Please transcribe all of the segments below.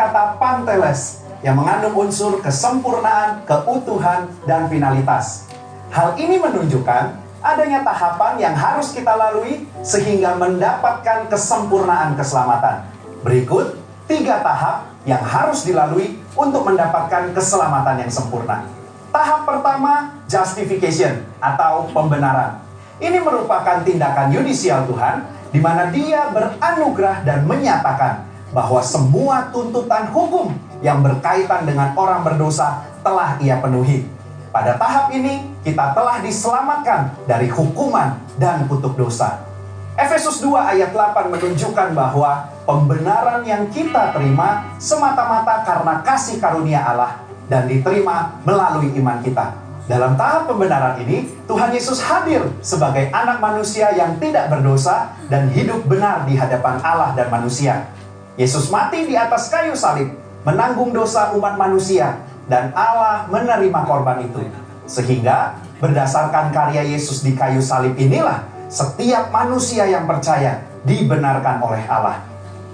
kata panteles yang mengandung unsur kesempurnaan, keutuhan, dan finalitas. Hal ini menunjukkan adanya tahapan yang harus kita lalui sehingga mendapatkan kesempurnaan keselamatan. Berikut 3 tahap yang harus dilalui untuk mendapatkan keselamatan yang sempurna. Tahap pertama, justification atau pembenaran. Ini merupakan tindakan yudisial Tuhan di mana Dia beranugerah dan menyatakan bahwa semua tuntutan hukum yang berkaitan dengan orang berdosa telah Ia penuhi. Pada tahap ini, kita telah diselamatkan dari hukuman dan kutuk dosa. Efesus 2 ayat 8 menunjukkan bahwa pembenaran yang kita terima semata-mata karena kasih karunia Allah dan diterima melalui iman kita. Dalam tahap pembenaran ini, Tuhan Yesus hadir sebagai anak manusia yang tidak berdosa dan hidup benar di hadapan Allah dan manusia. Yesus mati di atas kayu salib, menanggung dosa umat manusia, dan Allah menerima korban itu. Sehingga berdasarkan karya Yesus di kayu salib inilah setiap manusia yang percaya dibenarkan oleh Allah.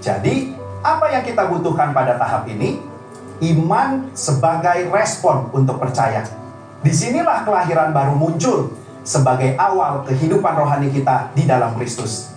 Jadi, apa yang kita butuhkan pada tahap ini? Iman sebagai respon untuk percaya. Disinilah kelahiran baru muncul sebagai awal kehidupan rohani kita di dalam Kristus.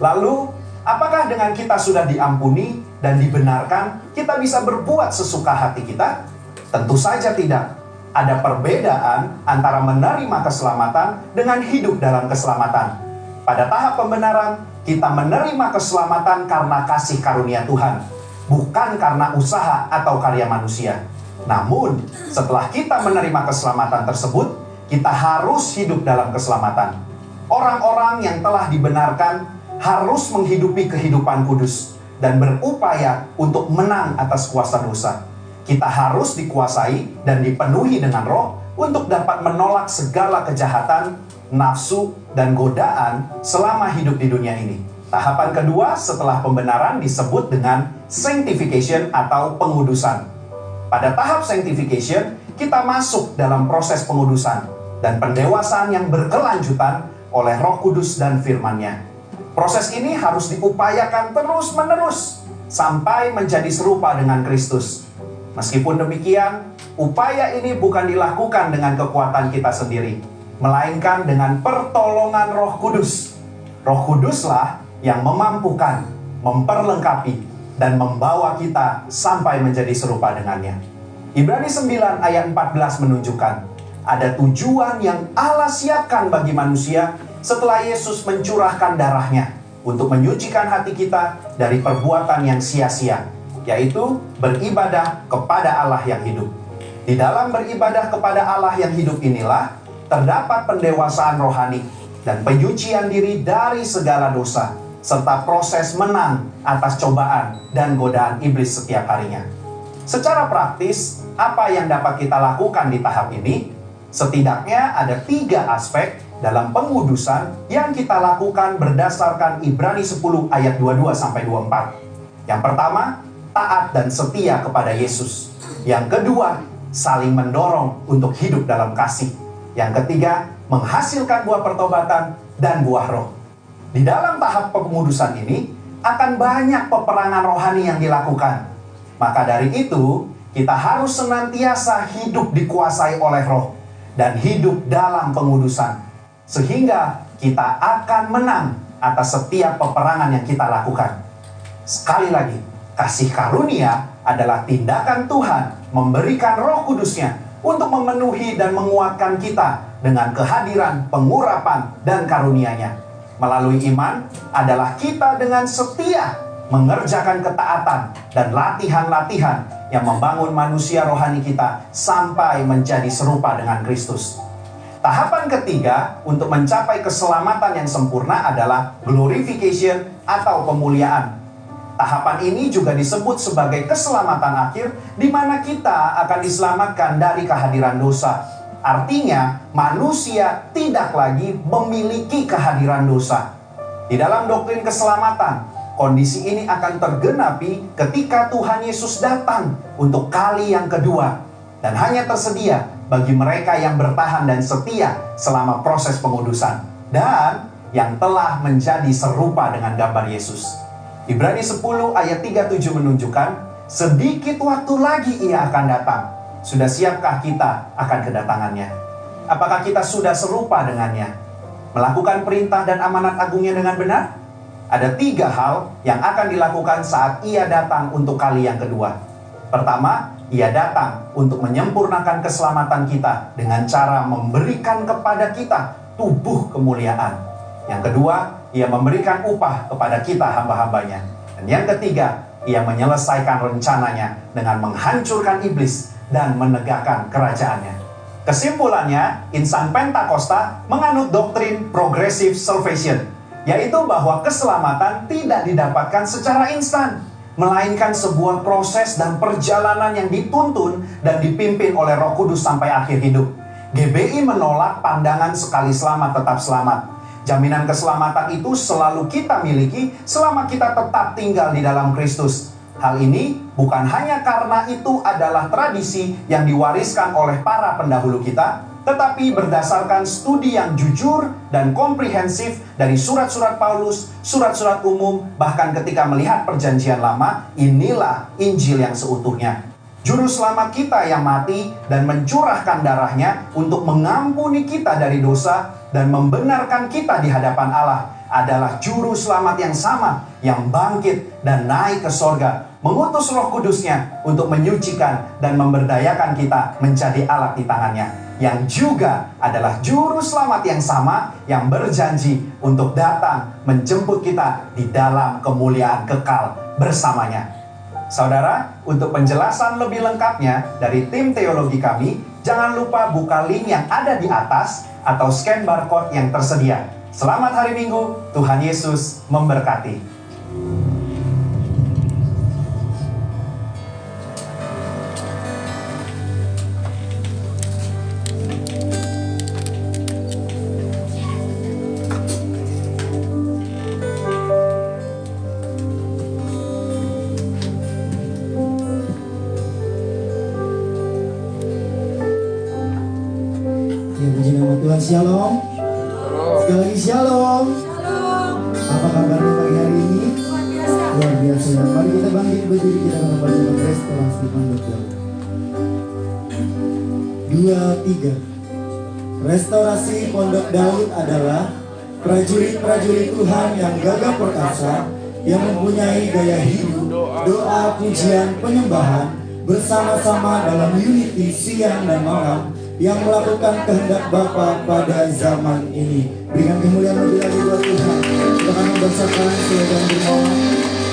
Lalu, apakah dengan kita sudah diampuni dan dibenarkan, kita bisa berbuat sesuka hati kita? Tentu saja tidak. Ada perbedaan antara menerima keselamatan dengan hidup dalam keselamatan. Pada tahap pembenaran, kita menerima keselamatan karena kasih karunia Tuhan, bukan karena usaha atau karya manusia. Namun, setelah kita menerima keselamatan tersebut, kita harus hidup dalam keselamatan. Orang-orang yang telah dibenarkan harus menghidupi kehidupan kudus dan berupaya untuk menang atas kuasa dosa. Kita harus dikuasai dan dipenuhi dengan Roh untuk dapat menolak segala kejahatan, nafsu, dan godaan selama hidup di dunia ini. Tahapan kedua setelah pembenaran disebut dengan sanctification atau pengudusan. Pada tahap sanctification, kita masuk dalam proses pengudusan dan pendewasaan yang berkelanjutan oleh Roh Kudus dan firman-Nya. Proses ini harus diupayakan terus-menerus sampai menjadi serupa dengan Kristus. Meskipun demikian, upaya ini bukan dilakukan dengan kekuatan kita sendiri, melainkan dengan pertolongan Roh Kudus. Roh Kuduslah yang memampukan, memperlengkapi, dan membawa kita sampai menjadi serupa dengannya. Ibrani 9 ayat 14 menunjukkan ada tujuan yang Allah siapkan bagi manusia setelah Yesus mencurahkan darahnya untuk menyucikan hati kita dari perbuatan yang sia-sia, yaitu beribadah kepada Allah yang hidup. Di dalam beribadah kepada Allah yang hidup inilah terdapat pendewasaan rohani dan penyucian diri dari segala dosa, serta proses menang atas cobaan dan godaan iblis setiap harinya. Secara praktis, apa yang dapat kita lakukan di tahap ini? Setidaknya ada 3 aspek dalam pengudusan yang kita lakukan berdasarkan Ibrani 10 ayat 22-24. Yang pertama, taat dan setia kepada Yesus. Yang kedua, saling mendorong untuk hidup dalam kasih. Yang ketiga, menghasilkan buah pertobatan dan buah roh. Di dalam tahap pengudusan ini, akan banyak peperangan rohani yang dilakukan. Maka dari itu, kita harus senantiasa hidup dikuasai oleh Roh dan hidup dalam pengudusan. Sehingga kita akan menang atas setiap peperangan yang kita lakukan. Sekali lagi, kasih karunia adalah tindakan Tuhan memberikan Roh Kudusnya untuk memenuhi dan menguatkan kita dengan kehadiran, pengurapan, dan karunia-Nya. Melalui iman adalah kita dengan setia mengerjakan ketaatan dan latihan-latihan yang membangun manusia rohani kita sampai menjadi serupa dengan Kristus. Tahapan ketiga untuk mencapai keselamatan yang sempurna adalah glorification atau pemuliaan. Tahapan ini juga disebut sebagai keselamatan akhir, di mana kita akan diselamatkan dari kehadiran dosa. Artinya, manusia tidak lagi memiliki kehadiran dosa. Di dalam doktrin keselamatan, kondisi ini akan tergenapi ketika Tuhan Yesus datang untuk kali yang kedua, dan hanya tersedia bagi mereka yang bertahan dan setia selama proses pengudusan, dan yang telah menjadi serupa dengan gambar Yesus. Ibrani 10 ayat 37 menunjukkan Sedikit waktu lagi Ia akan datang. Sudah siapkah kita akan kedatangannya? Apakah kita sudah serupa dengannya? Melakukan perintah dan amanat agungnya dengan benar? Ada 3 hal yang akan dilakukan saat Ia datang untuk kali yang kedua. Pertama, Ia datang untuk menyempurnakan keselamatan kita dengan cara memberikan kepada kita tubuh kemuliaan. Yang kedua, Ia memberikan upah kepada kita hamba-hambanya. Dan yang ketiga, Ia menyelesaikan rencananya dengan menghancurkan iblis dan menegakkan kerajaannya. Kesimpulannya, insan Pentakosta menganut doktrin progressive salvation, yaitu bahwa keselamatan tidak didapatkan secara instan, melainkan sebuah proses dan perjalanan yang dituntun dan dipimpin oleh Roh Kudus sampai akhir hidup. GBI menolak pandangan sekali selamat tetap selamat. Jaminan keselamatan itu selalu kita miliki selama kita tetap tinggal di dalam Kristus. Hal ini bukan hanya karena itu adalah tradisi yang diwariskan oleh para pendahulu kita, tetapi berdasarkan studi yang jujur dan komprehensif dari surat-surat Paulus, surat-surat umum, bahkan ketika melihat perjanjian lama, inilah Injil yang seutuhnya. Juru selamat kita yang mati dan mencurahkan darahnya untuk mengampuni kita dari dosa dan membenarkan kita di hadapan Allah adalah juru selamat yang sama, yang bangkit dan naik ke sorga, mengutus Roh Kudusnya untuk menyucikan dan memberdayakan kita menjadi alat di tangannya, yang juga adalah juru selamat yang sama yang berjanji untuk datang menjemput kita di dalam kemuliaan kekal bersamanya. Saudara, untuk penjelasan lebih lengkapnya dari tim teologi kami, jangan lupa buka link yang ada di atas atau scan barcode yang tersedia. Selamat hari Minggu, Tuhan Yesus memberkati. Shalom. Sekali lagi shalom. Apa kabarnya pagi hari ini? Luar biasa ya. Mari kita bangkit berdiri, kita akan membaca restorasi Pondok Daud. 2, 3. Restorasi Pondok Daud adalah prajurit-prajurit Tuhan yang gagah perkasa, yang mempunyai gaya hidup, doa, pujian, penyembahan bersama-sama dalam unity siang dan malam, yang melakukan kehendak Bapa pada zaman ini. Berikan kemuliaan lebih lagi buat Tuhan. Kita akan membacakan slogan dermawan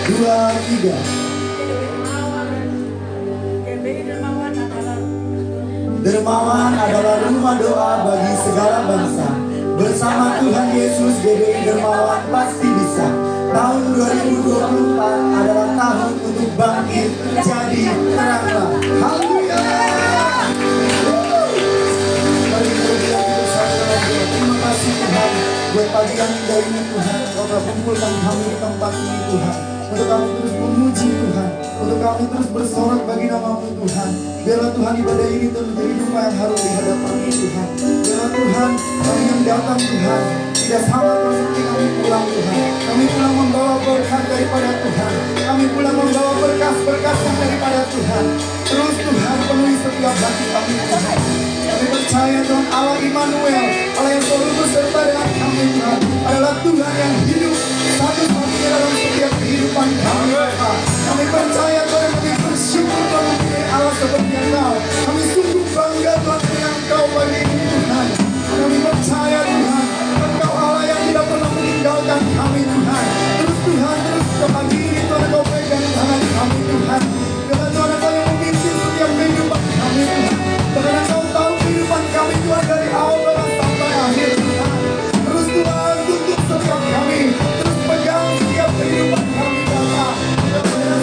2, 3. Dermawan adalah rumah doa bagi segala bangsa. Bersama Tuhan Yesus, GBI Dermawan pasti bisa. Tahun 2024 adalah tahun untuk bangkit jadi teranglah. Haleluya. Terima kasih Tuhan buat pagi yang indah ini Tuhan. Kau telah kumpulkan kami di tempat ini Tuhan, untuk kami terus memuji Tuhan, untuk kami terus bersorak bagi nama-Mu Tuhan. Biarlah Tuhan ibadah ini terus menjadi rumah yang harum di hadapan-Mu Tuhan. Biarlah Tuhan kami yang datang Tuhan tidak sama seperti kami pulang Tuhan. Kami pulang membawa berkat daripada Tuhan. Kami pulang membawa berkas-berkas yang daripada Tuhan. Terus Tuhan penuhi setiap hati kami Tuhan. Kami percaya Tuhan Allah Immanuel, Allah yang selalu beserta dengan kami Tuhan, adalah Tuhan yang hidup satu-satunya dalam setiap kehidupan kami Tuhan. Kami percaya Tuhan, kami bersyukur Tuhan mempunyai Allah seperti Engkau. Kami sungguh bangga Tuhan dengan Engkau pagi ini Tuhan. Kami percaya Tuhan, Engkau Allah yang tidak pernah meninggalkan kami Tuhan. Terus Tuhan, terus ke pagi ini Tuhan, Engkau pegang tangan kami Tuhan. Karena Tuhan Engkau yang memimpin setiap kehidupan kami Tuhan. Karena Engkau tahu kehidupan kami Tuhan dari awal sampai akhir Tuhan. Terus Tuhan tuntut setiap kami, terus pegang setiap kehidupan kami Bapa. Terus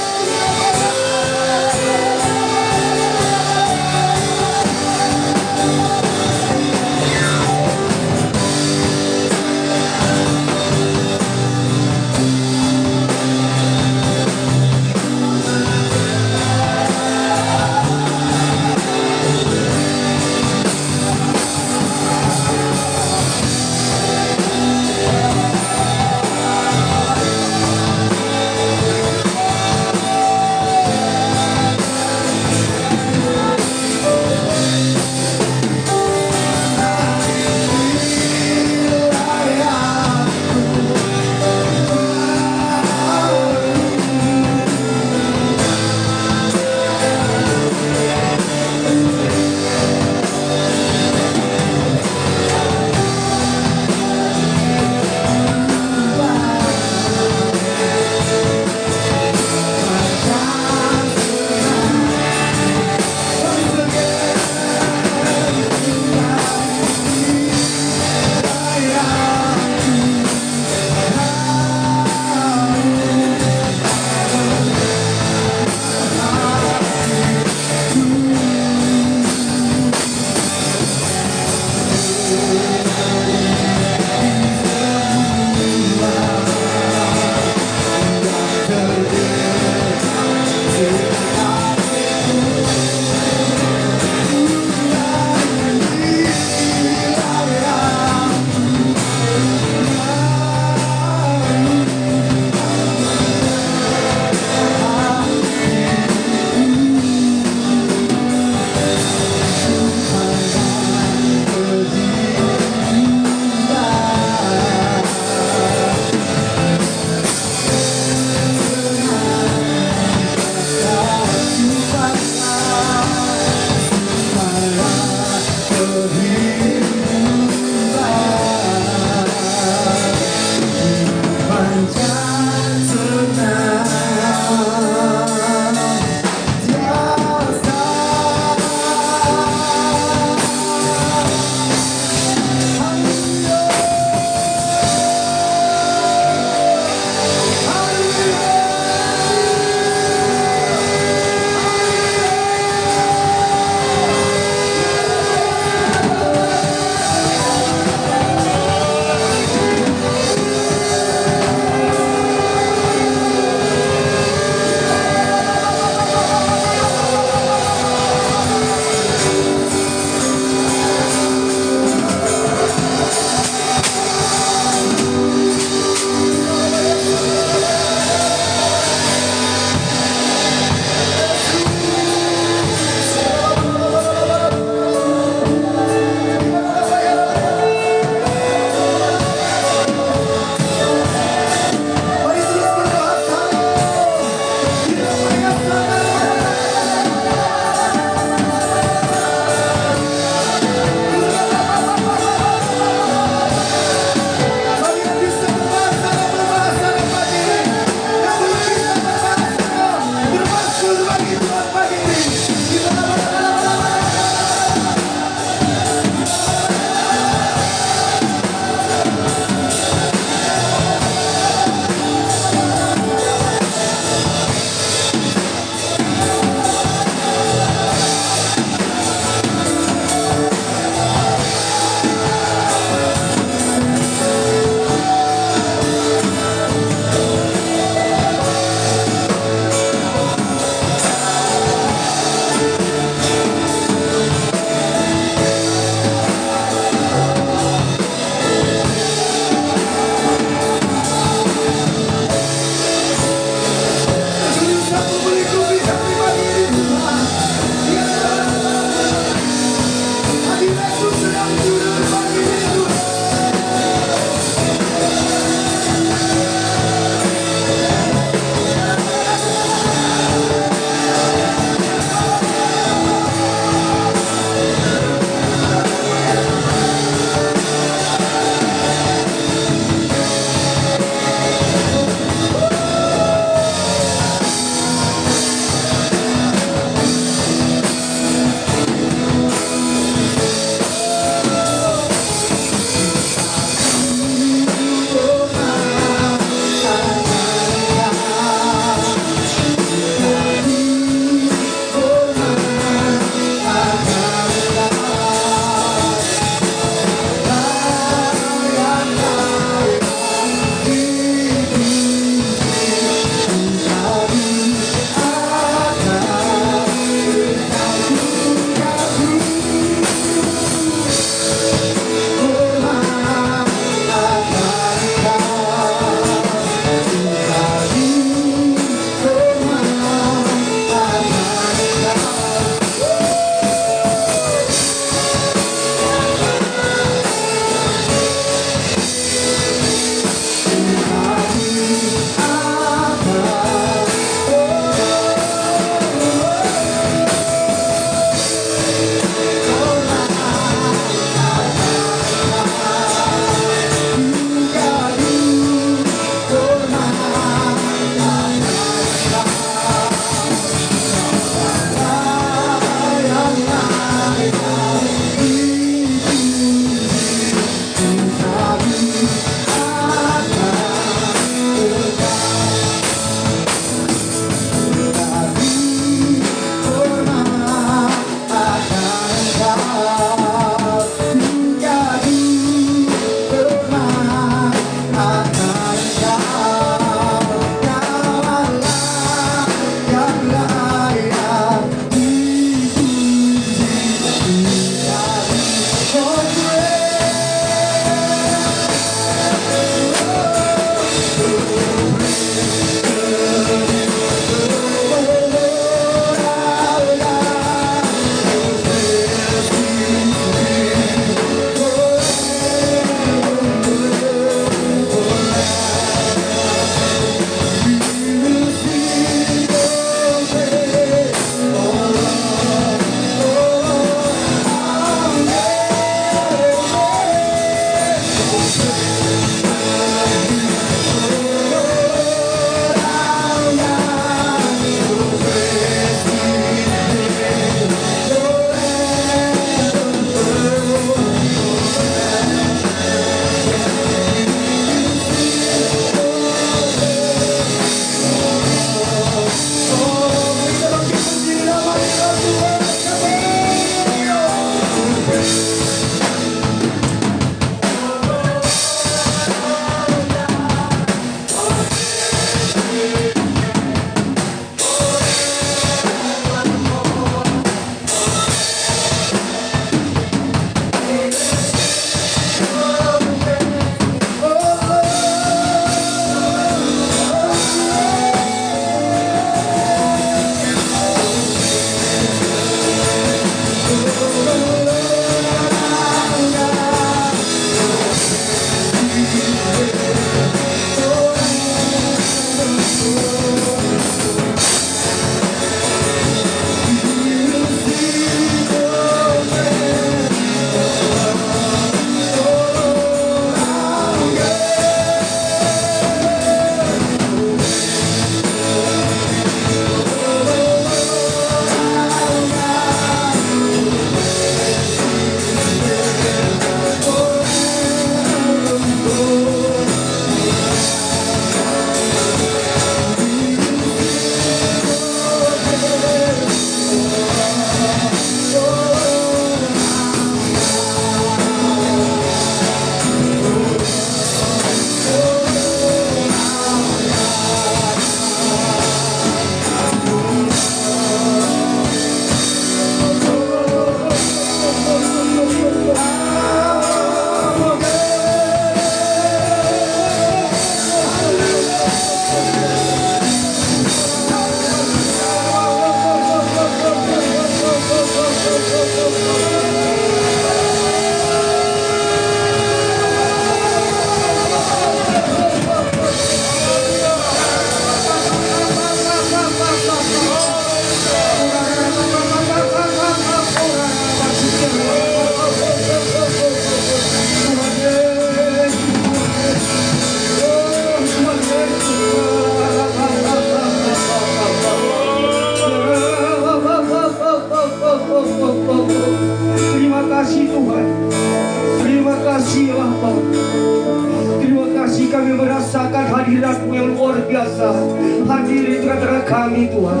biasa hadir di tengah-tengah kami Tuhan.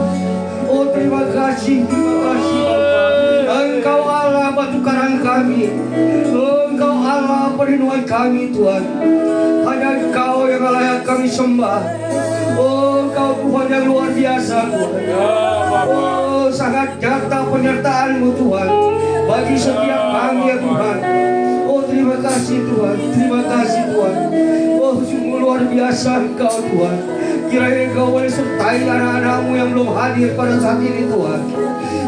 Oh terima kasih Bapa. Engkau Allah batu karang kami. Engkau Allah perlindungan kami Tuhan. Hanya Engkau yang layak kami sembah. Oh Engkau Tuhan yang luar biasa Tuhan. Oh sangat nyata penyertaan-Mu Tuhan bagi setiap kami ya Tuhan. Oh terima kasih Tuhan, terima kasih Tuhan. Oh sungguh luar biasa Engkau Tuhan. Kiranya Engkau boleh sertai anak-anak-Mu yang belum hadir pada saat ini Tuhan.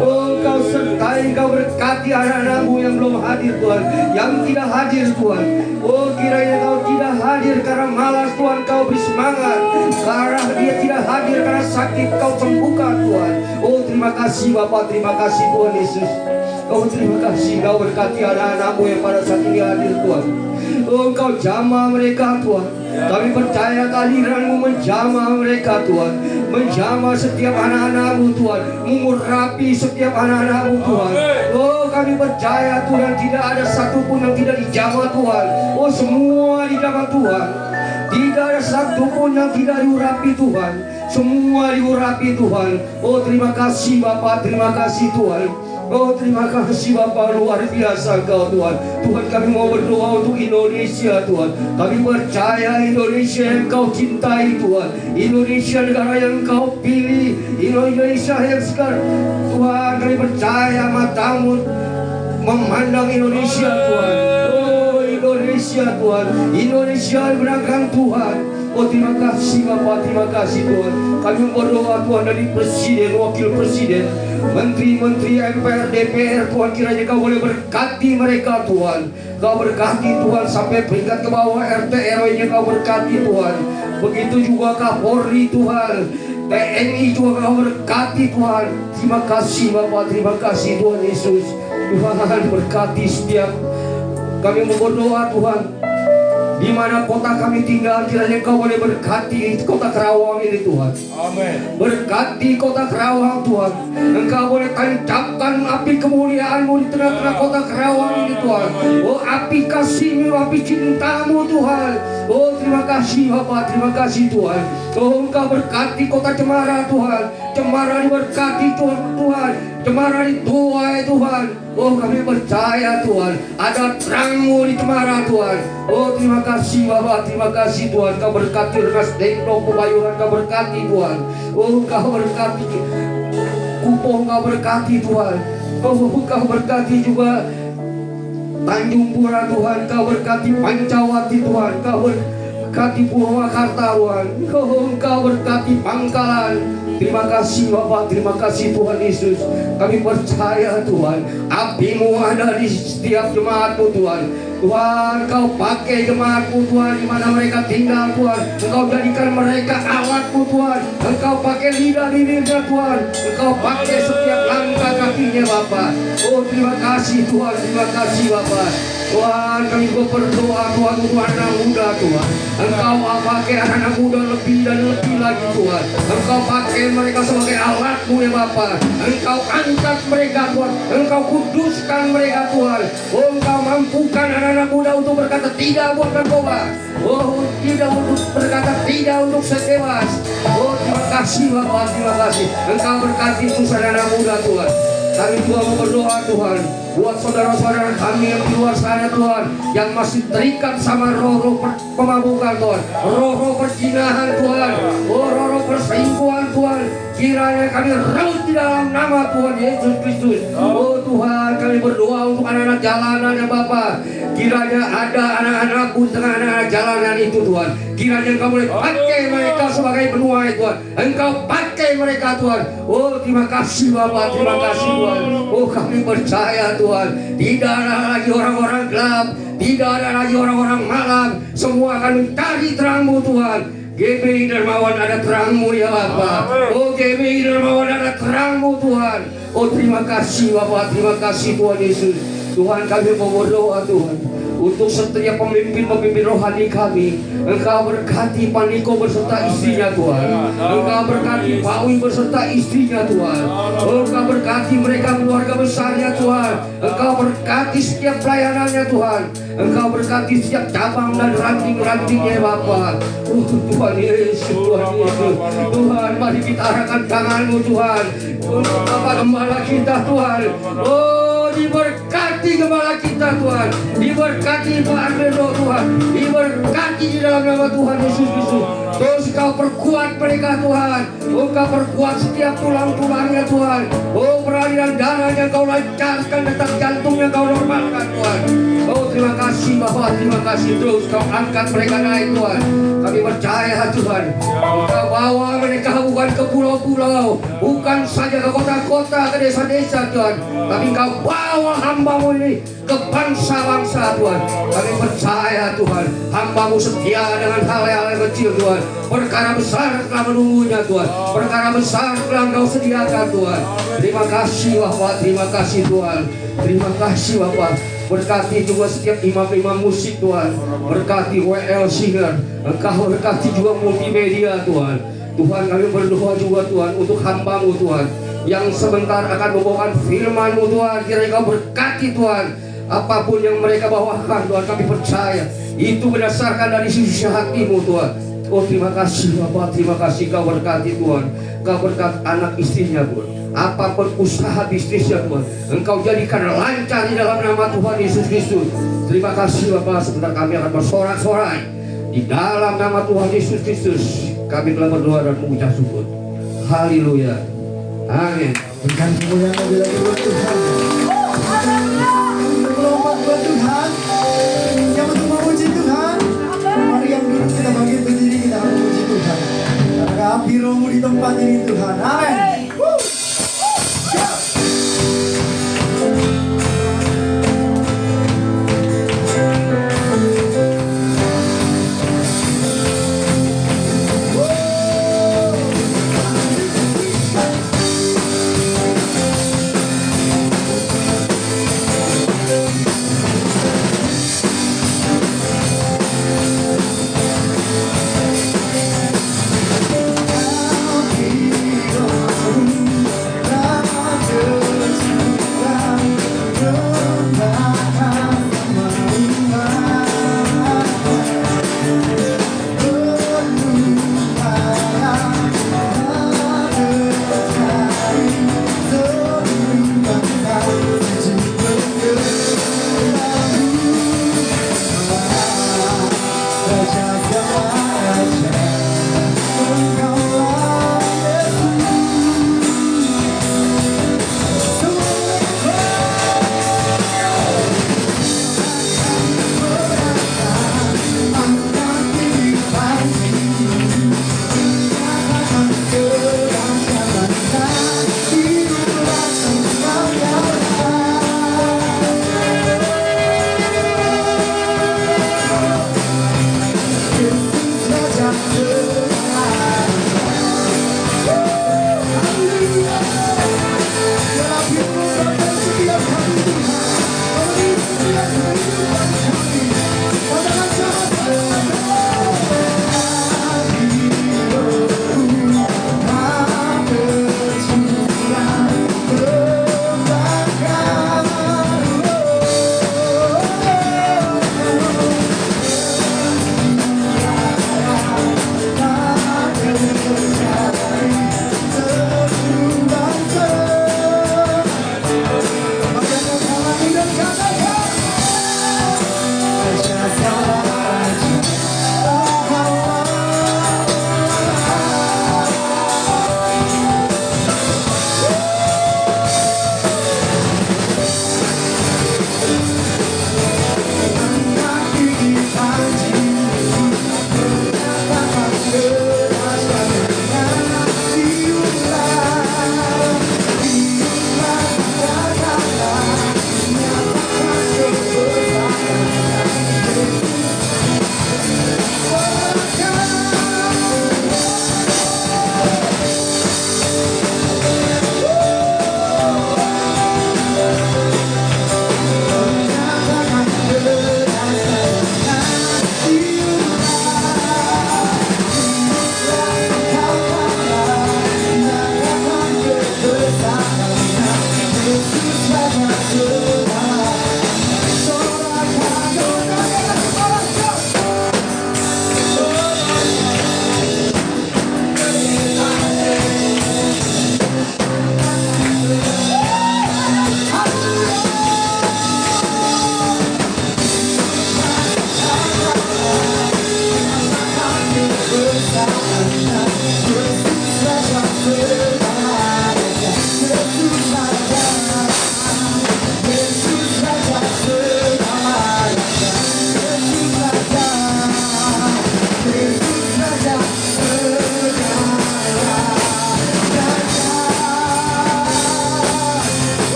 Oh Engkau sertai, Engkau berkati anak-anak-Mu yang belum hadir Tuhan, yang tidak hadir Tuhan. Oh kiranya Engkau tidak hadir karena malas Tuhan, Kau beri semangat. Karena dia tidak hadir karena sakit, Kau sembuhkan Tuhan. Oh terima kasih Bapa, terima kasih Tuhan Yesus. Oh terima kasih Kau berkati anak-anak-Mu yang pada saat ini hadir Tuhan. Oh Engkau jamah mereka Tuhan. Kami percaya kehadiran-Mu menjamah mereka Tuhan. Menjamah setiap anak-anak-Mu Tuhan. Mengurapi setiap anak-anak-Mu Tuhan. Oh kami percaya Tuhan tidak ada satupun yang tidak dijamah Tuhan. Oh semua dijamah Tuhan. Tidak ada satupun yang tidak diurapi Tuhan. Semua diurapi Tuhan. Oh terima kasih Bapa, terima kasih Tuhan. Oh terima kasih Bapa, luar biasa Kau Tuhan. Tuhan kami mau berdoa untuk Indonesia Tuhan. Kami percaya Indonesia yang Kau cintai Tuhan. Indonesia negara yang Kau pilih. Indonesia yang sekarang Tuhan kami percaya mata-Mu memandang Indonesia Tuhan. Oh Indonesia Tuhan. Indonesia yang menangkan Tuhan. Oh terima kasih Bapak, terima kasih Tuhan. Kami berdoa Tuhan dari Presiden, Wakil Presiden, Menteri-Menteri MPR, DPR Tuhan, kiranya Kau boleh berkati mereka Tuhan. Kau berkati Tuhan sampai peringkat ke bawah RT RW-nya Kau berkati Tuhan. Begitu juga Kapolri Tuhan, TNI juga Kau berkati Tuhan. Terima kasih Bapak, terima kasih Tuhan Yesus. Tuhan berkati setiap kami berdoa Tuhan. Di mana kota kami tinggal, kiranya Kau boleh berkati kota Kerawang ini Tuhan. Amin. Berkati kota Kerawang Tuhan. Engkau boleh tancapkan api kemuliaan-Mu di tengah-tengah kota Kerawang ini Tuhan. Oh api kasih-Mu, api cinta-Mu Tuhan. Oh terima kasih Bapak, terima kasih Tuhan. Oh Engkau berkati kota Cemara Tuhan. Cemara diberkati Tuhan. Cemara dituai Tuhan. Oh kami percaya Tuhan, ada terang-Mu di Cemara Tuhan. Oh terima kasih Bapak, terima kasih Tuhan. Kau berkati Rengas Dengklok Pebayuran, Kau berkati Tuhan. Oh Kau berkati Kupong, Kau berkati Tuhan. Oh Kau berkati juga Tanjung Pura Tuhan. Kau berkati Pancawati Tuhan. Kau berkati Purwakarta Tuhan. Oh Kau berkati Pangkalan. Terima kasih Bapak, terima kasih Tuhan Yesus. Kami percaya Tuhan, api-Mu ada di setiap jemaat-Mu Tuhan. Tuhan, Kau pakai jemaat-Mu Tuhan, di mana mereka tinggal Tuhan. Engkau jadikan mereka alat-Mu Tuhan. Engkau pakai lidah-lidahnya Tuhan. Engkau pakai setiap langkah kakinya Bapak. Oh terima kasih Tuhan, terima kasih Bapak. Tuhan kami berdoa Tuhan untuk anak muda Tuhan. Engkau pakai anak muda lebih dan lebih lagi Tuhan. Engkau pakai mereka sebagai alat-Mu ya Bapa. Engkau angkat mereka Tuhan. Engkau kuduskan mereka Tuhan. Oh Engkau mampukan anak-anak muda untuk berkata tidak buat narkoba. Oh tidak untuk berkata tidak untuk seks bebas. Oh terima kasih Bapa, terima kasih. Engkau berkati untuk anak muda Tuhan. Kami juga mau berdoa Tuhan buat saudara-saudara kami yang di luar sana Tuhan, yang masih terikat sama roh-roh pemabukan Tuhan, roh-roh perzinahan Tuhan, oh roh-roh perselingkuhan Tuhan. Kiranya kami raut di dalam nama Tuhan Yesus Kristus. Oh Tuhan, kami berdoa untuk anak-anak jalanan ya Bapa. Kiranya ada anak-anak-Mu di tengah anak-anak jalanan itu Tuhan. Kiranya Engkau boleh pakai mereka sebagai penuai Tuhan. Engkau pakai mereka Tuhan. Oh terima kasih Bapa, terima kasih Tuhan. Oh kami percaya Tuhan, tidak ada lagi orang-orang gelap, tidak ada lagi orang-orang malam. Semua akan mencari terang-Mu Tuhan. GBI Dermawan ada terang-Mu ya Bapa. Oh GBI Dermawan ada terang-Mu Tuhan. Oh terima kasih Bapa, terima kasih Tuhan Yesus. Tuhan kami mau berdoa Tuhan untuk setiap pemimpin-pemimpin rohani kami. Engkau berkati Paniko beserta istrinya Tuhan. Engkau berkati Pak Wi beserta istrinya Tuhan. Engkau berkati mereka keluarga besarnya Tuhan. Engkau berkati setiap pelayanannya Tuhan. Engkau berkati setiap cabang dan ranting-rantingnya Bapa. Oh Tuhan Yesus, Tuhan Yesus. Tuhan, mari kita arahkan tangan-Mu Tuhan untuk Bapak Gembala kita Tuhan. Oh, diberkati gembala kita Tuhan, diberkati Pak Armando Tuhan, diberkati di dalam nama Tuhan Yesus Kristus. Terus Kau perkuat mereka Tuhan, oh Kau perkuat setiap tulang-tulangnya Tuhan. Oh, peralihan darahnya Kau lancarkan, detak jantungnya Kau normalkan Tuhan. Oh, terima kasih Bapak, terima kasih. Terus Kau angkat mereka naik Tuhan. Kami percaya Tuhan, Kau bawa mereka bukan ke pulau-pulau, bukan saja ke kota-kota, ke desa-desa Tuhan, tapi Kau bawa hamba-Mu ini ke bangsa-bangsa Tuhan. Kami percaya Tuhan, hamba-Mu setia dengan hal-hal yang kecil Tuhan. Perkara besar telah menunggunya Tuhan, perkara besar telah Engkau sediakan Tuhan. Terima kasih Bapak, terima kasih Tuhan, terima kasih Bapak. Berkati juga setiap imam-imam musik Tuhan, berkati WL Singer, Engkau berkati juga multimedia Tuhan. Tuhan, kami berdoa juga Tuhan untuk hamba-Mu Tuhan, yang sebentar akan membawakan firman-Mu Tuhan. Kiranya Kau berkati Tuhan, apapun yang mereka bawakan Tuhan, kami percaya itu berdasarkan dari sisi hati-Mu Tuhan. Oh, terima kasih Bapak, terima kasih. Kau berkati Tuhan, Kau berkati anak istrinya Tuhan, apapun usaha bisnisnya Tuhan, Engkau jadikan lancar di dalam nama Tuhan Yesus Kristus. Terima kasih Bapak, sebentar kami akan bersorak-sorai di dalam nama Tuhan Yesus Kristus. Kami telah berdoa dan mengucap syukur. Haleluya, amin. Berikan kemuliaan lebih lagi buat Tuhan. Untuk melompat buat Tuhan, yang untuk memuji Tuhan. Mari yang duduk kita bangkit berdiri, kita akan memuji Tuhan. Karena api Roh-Mu di tempat ini Tuhan. Amin.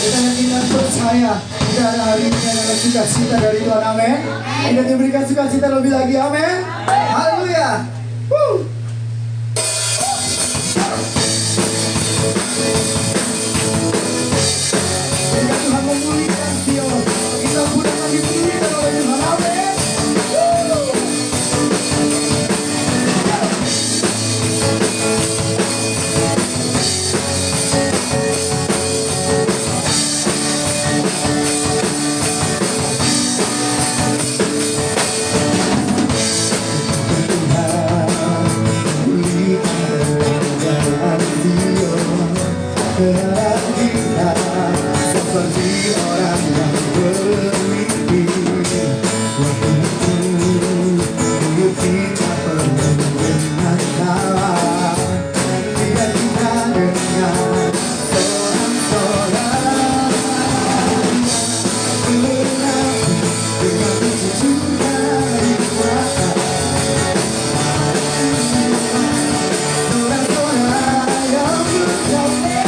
Kita yakin dan percaya kita hari ini adalah sukacita dari Tuhan, amin. Kita diberikan sukacita lebih lagi, amin. Haleluya. Jika Tuhan memulihkan Sion, kita pun akan dipulihkan oleh Tuhan, amin. Seperti orang yang bermimpi, waktu kita perlu mengenal, tidak kita dengar sorak-sorak dengan tujuan dari mata, sorak-sorak yang berjauh.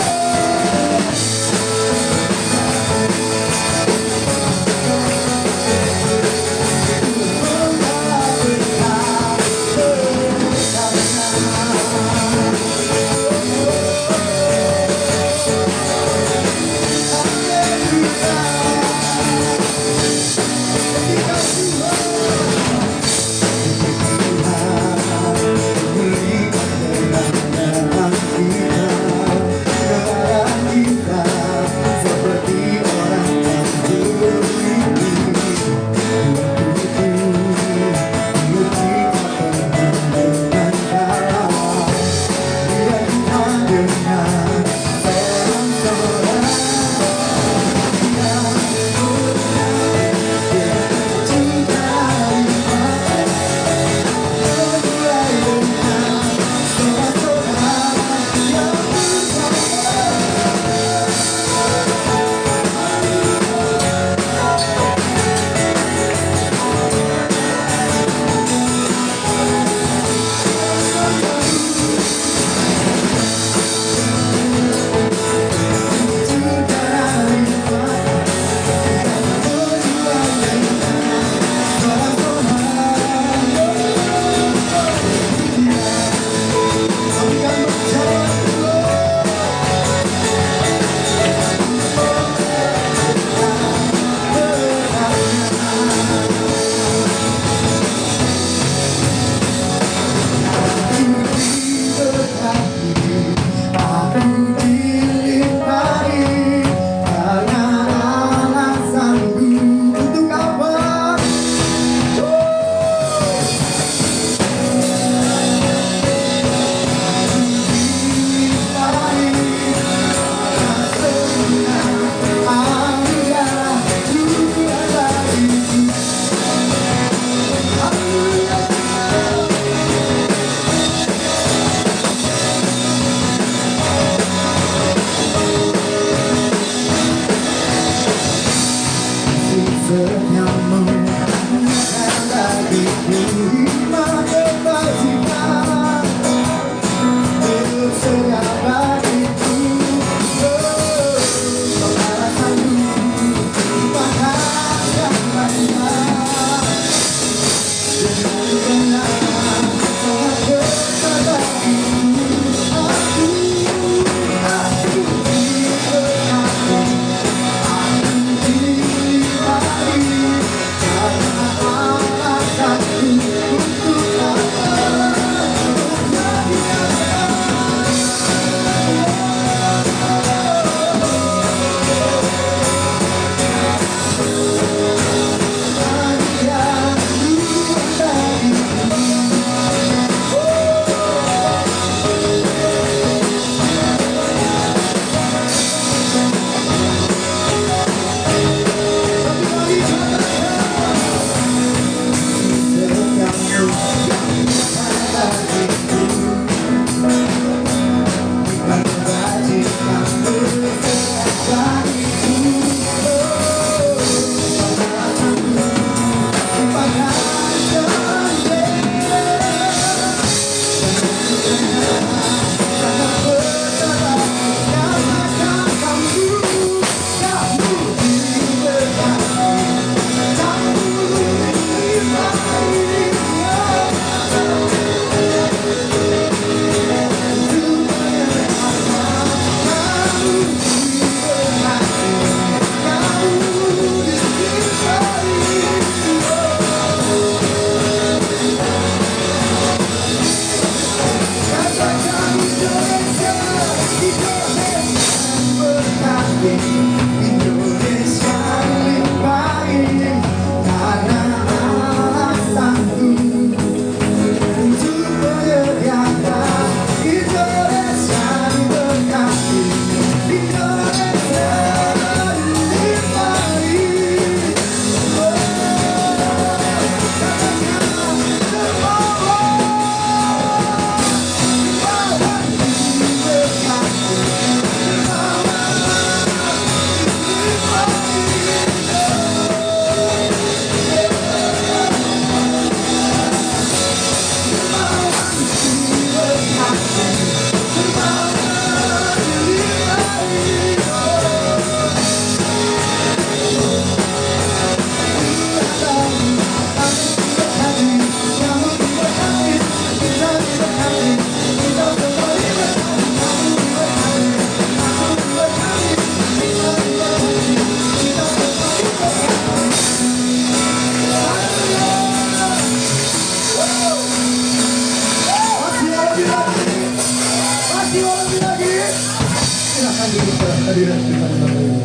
menanggung kehadiran Tuhan Bapak Ibu.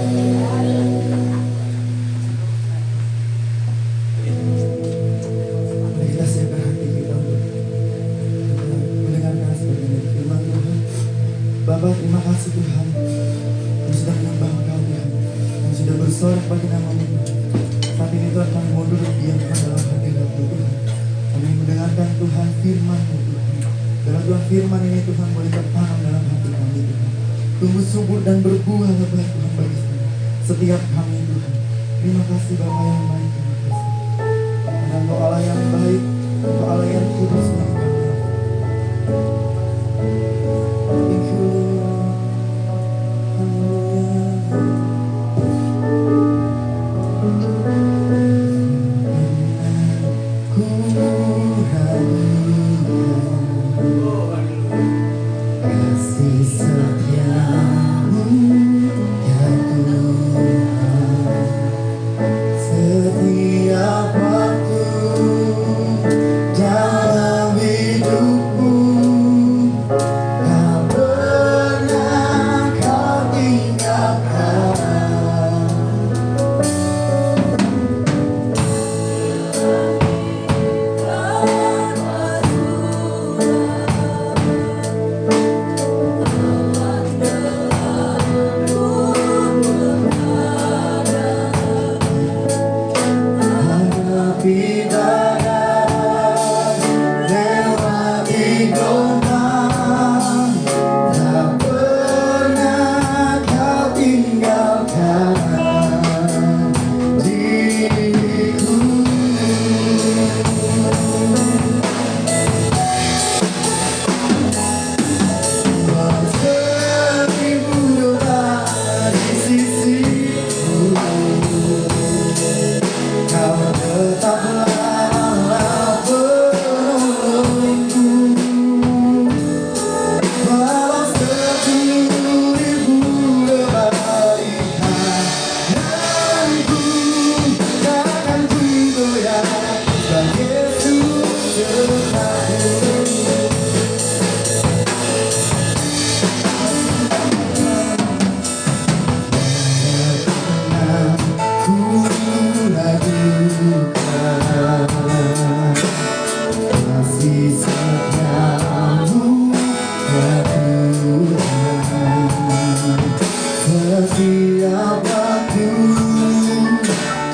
Mari kita siapkan hati kita untuk mendengarkan sebagian firman Tuhan. Bapak, terima kasih Tuhan, yang sudah menyembah Engkau Tuhan, yang sudah bersorak bagi nama-Mu Tuhan. Saat ini Tuhan kami mau duduk diam dalam hadirat-Mu Tuhan. Kami mendengarkan Tuhan firman-Mu Tuhan. Dalam Tuhan firman ini Tuhan boleh tertanam dalam hati kami Tuhan. Tumbuh subur dan berbuah lebat Tuhan bagi setiap kami Tuhan. Terima kasih Bapa yang baik, terima kasih. Karena Engkau Allah yang baik, Engkau Allah yang kudus dan kami. Thank you Lord. Kasih setiamu ya Tuhan, setiap waktu dalam hidupku, tak pernah kau tinggalkan. Hadapi badai, lewati gelombang, tak pernah kau tinggalkan diriku. Walau seribu dosa di sisiku, Kau tetaplah penolongku. Walau 10.000 lebih tanganku, takkan ku goyah, dan Yesus sertaku. Ku lakukan kasih setiamu ya Tuhan, setiap waktu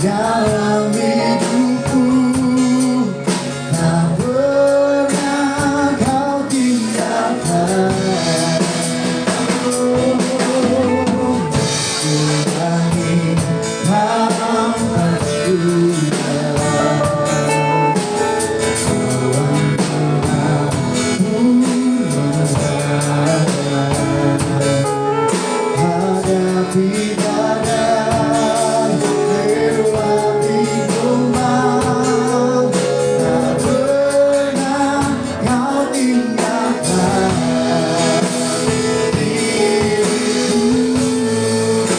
dalam hidupku, tak pernah kau tinggalkan. Ulangi hadapi badai, lewati gelombang, tak pernah kau tinggalkan diriku.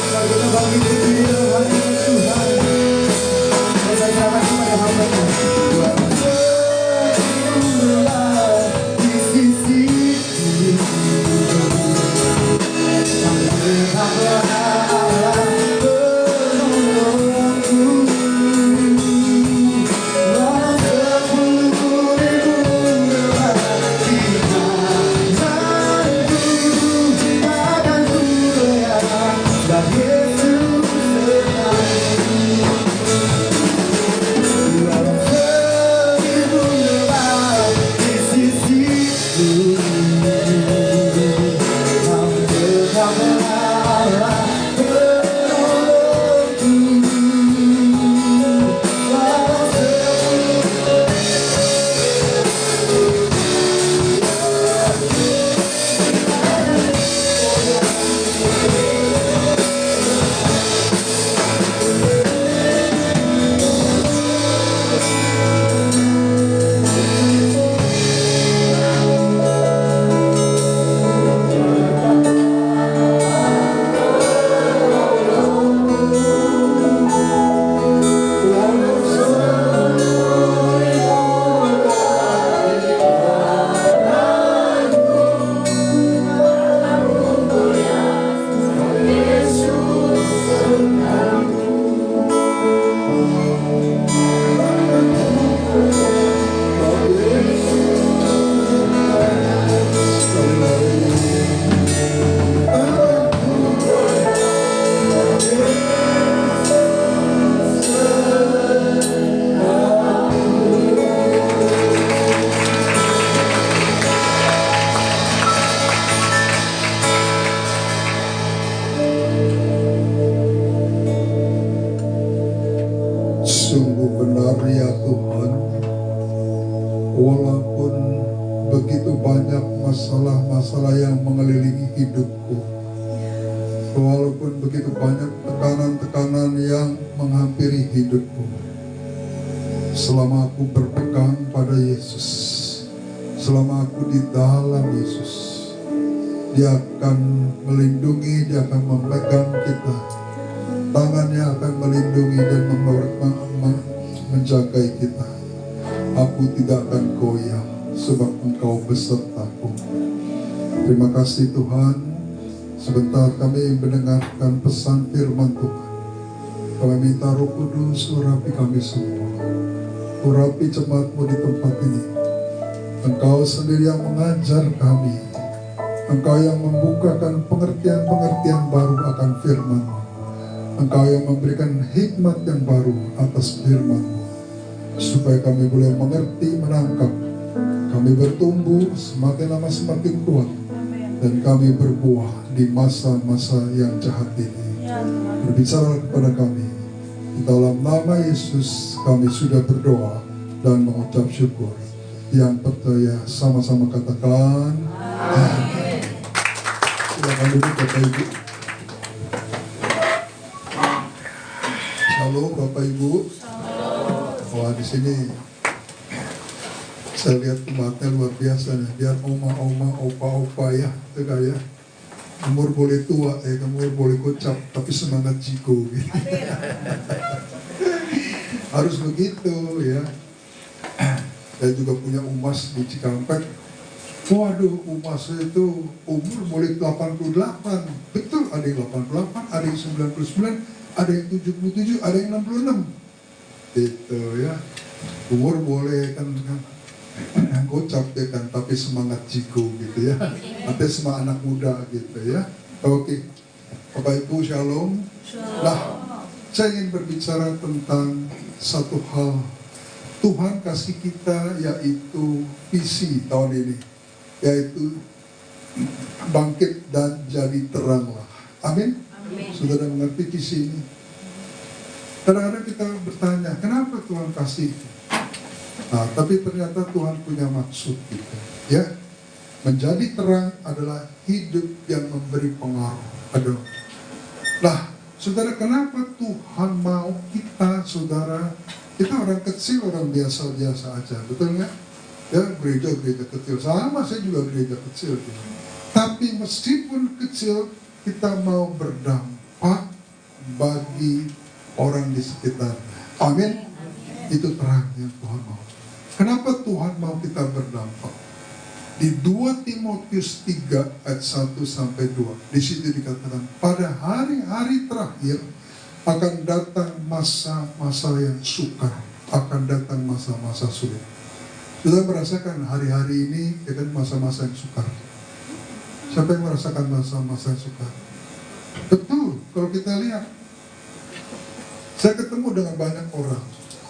Lagu kita bangkit berdiri dalam hadirat Tuhan. Saya serahkan kepada hamba-Nya. Walau seribu lelah di sisiku, Kau tetaplah penolongku. Walau 10.000 lebih tanganku, takkan ku goyah, dan Yesus sertaku. Walau 10.000 lebih di sisiku, Kau tetaplah penolongku. Walau 10.000 hidupku. Walaupun begitu banyak tekanan-tekanan yang menghampiri hidupku, selama aku berpegang pada Yesus, selama aku di dalam Yesus, Dia akan melindungi, Dia akan memegang kita. Tangannya akan melindungi dan menjaga kita. Aku tidak akan goyah, sebab Engkau besertaku. Terima kasih Tuhan. Sebentar kami mendengarkan pesan firman Tuhan. Kami minta Roh Kudus urapi kami semua. Urapi jemaat-Mu di tempat ini. Engkau sendiri yang mengajar kami. Engkau yang membukakan pengertian-pengertian baru akan firman-Mu. Engkau yang memberikan hikmat yang baru atas firman-Mu, supaya kami boleh mengerti, menangkap. Kami bertumbuh semakin lama semakin kuat, dan kami berbuah di masa-masa yang jahat ini. Berbicara kepada kami. Di dalam nama Yesus kami sudah berdoa dan mengucap syukur. Yang percaya sama-sama katakan amin. Silakan duduk Bapak Ibu. Shalom Bapak Ibu. Wah, di sini saya lihat umatnya luar biasa nih. Biar oma-oma, opa-opa ya, itu kayak umur boleh tua, umur boleh kocap, tapi semangat jigo gitu. Harus begitu ya. Saya juga punya umas di Cikampek. Waduh, umas itu umur boleh 88. Betul, ada yang 88, ada yang 99, ada yang 77, ada yang 66. Gitu ya. Umur boleh kan gocap ya kan, tapi semangat jigo gitu ya. Artinya semangat anak muda gitu ya. Oke. Bapak Ibu shalom. Nah, saya ingin berbicara tentang satu hal. Tuhan kasih kita yaitu visi tahun ini, yaitu bangkit dan jadi teranglah. Amin. Saudara mengerti visi ini? Kadang-kadang kita bertanya, kenapa Tuhan kasih? Nah, tapi ternyata Tuhan punya maksud gitu, ya. Menjadi terang adalah hidup yang memberi pengaruh. Aduh. Nah, saudara, kenapa Tuhan mau kita, saudara? Kita orang kecil, orang biasa-biasa aja, betul nggak? Ya, gereja kecil. Sama, saya juga gereja kecil. Gitu. Tapi meskipun kecil, kita mau berdampak bagi orang di sekitar. Amin. Itu terang yang Tuhan mau. Kenapa Tuhan mau kita berdampak? Di 2 Timotius 3 ayat 1 sampai 2. Di situ dikatakan, pada hari-hari terakhir akan datang masa-masa yang sukar, akan datang masa-masa sulit. Sudah merasakan hari-hari ini kan masa-masa yang sukar. Siapa yang merasakan masa-masa yang sukar? Betul, kalau kita lihat, saya ketemu dengan banyak orang.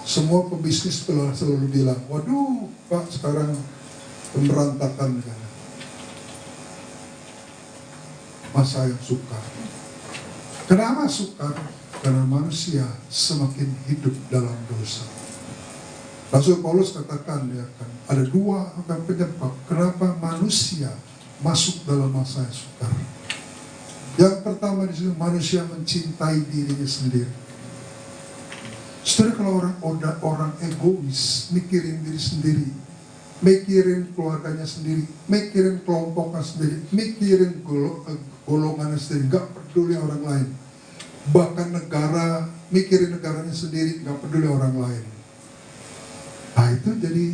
Semua pebisnis selalu bilang, waduh Pak, sekarang pemberontakan kan. Masa yang sukar. Kenapa sukar? Karena manusia semakin hidup dalam dosa. Rasul Paulus katakan, ya kan, ada 2 penyebab kenapa manusia masuk dalam masa yang sukar. Yang pertama di sini, manusia mencintai dirinya sendiri. Saudara, kalau orang egois, mikirin diri sendiri, mikirin keluarganya sendiri, mikirin kelompoknya sendiri, mikirin golongannya sendiri, gak peduli orang lain. Bahkan negara, mikirin negaranya sendiri, gak peduli orang lain. Nah, itu jadi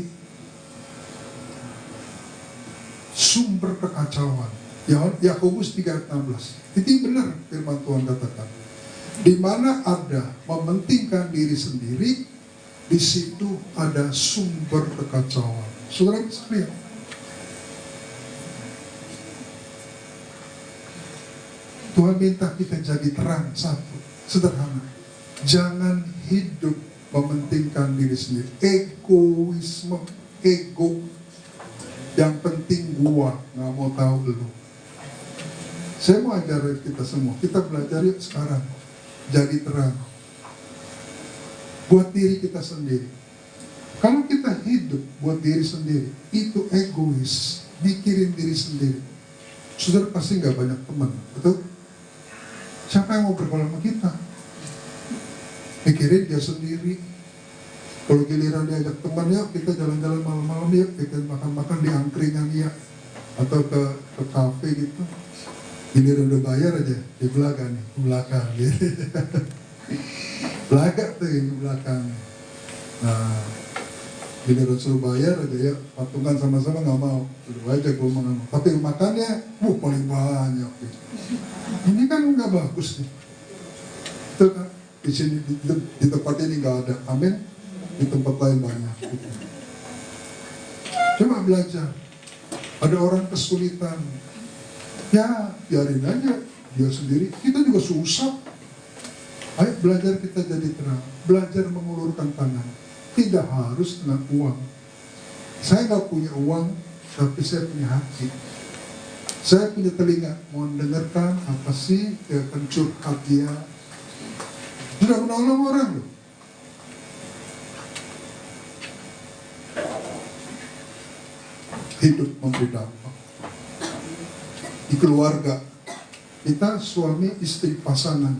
sumber kekacauan. Yakobus 3:16. Itu benar firman Tuhan katakan. Di mana ada mementingkan diri sendiri, di situ ada sumber kekacauan. Saudara bisa lihat. Tuhan minta kita jadi terang satu, sederhana. Jangan hidup mementingkan diri sendiri. Egoisme, ego. Yang penting gua, nggak mau tahu lu. Saya mau ajar kita semua. Kita belajar yuk sekarang. Jadi terang. Buat diri kita sendiri. Kalau kita hidup buat diri sendiri, itu egois. Mikirin diri sendiri. saudara pasti nggak banyak teman, betul? Siapa yang mau bergaul sama kita? Mikirin dia sendiri. Kalau giliran diajak teman, ya kita jalan-jalan malam-malam, ya kita makan-makan di angkringan ya, atau ke kafe gitu. Giliran udah bayar aja di belakang gitu. Belakang tuh di belakang. Nah, giliran suruh bayar aja ya, patungan sama-sama nggak mau. Suruh aja gue mau. Tapi makannya, paling banyak. Gitu. Ini kan nggak bagus nih. Itu kan di sini di tempat ini nggak ada, amin. Di tempat lain banyak. Gitu. Coba belajar. Ada orang kesulitan, ya biarin aja dia sendiri. Kita juga susah. Ayo belajar kita jadi tenang, belajar mengulurkan tangan. Tidak harus dengan uang. Saya nggak punya uang, tapi saya punya hati. Saya punya telinga, mau dengarkan apa sih dia akan curhat dia. Sudah menolong orang loh. Hidup memberi dampak. Di keluarga, kita suami istri pasangan.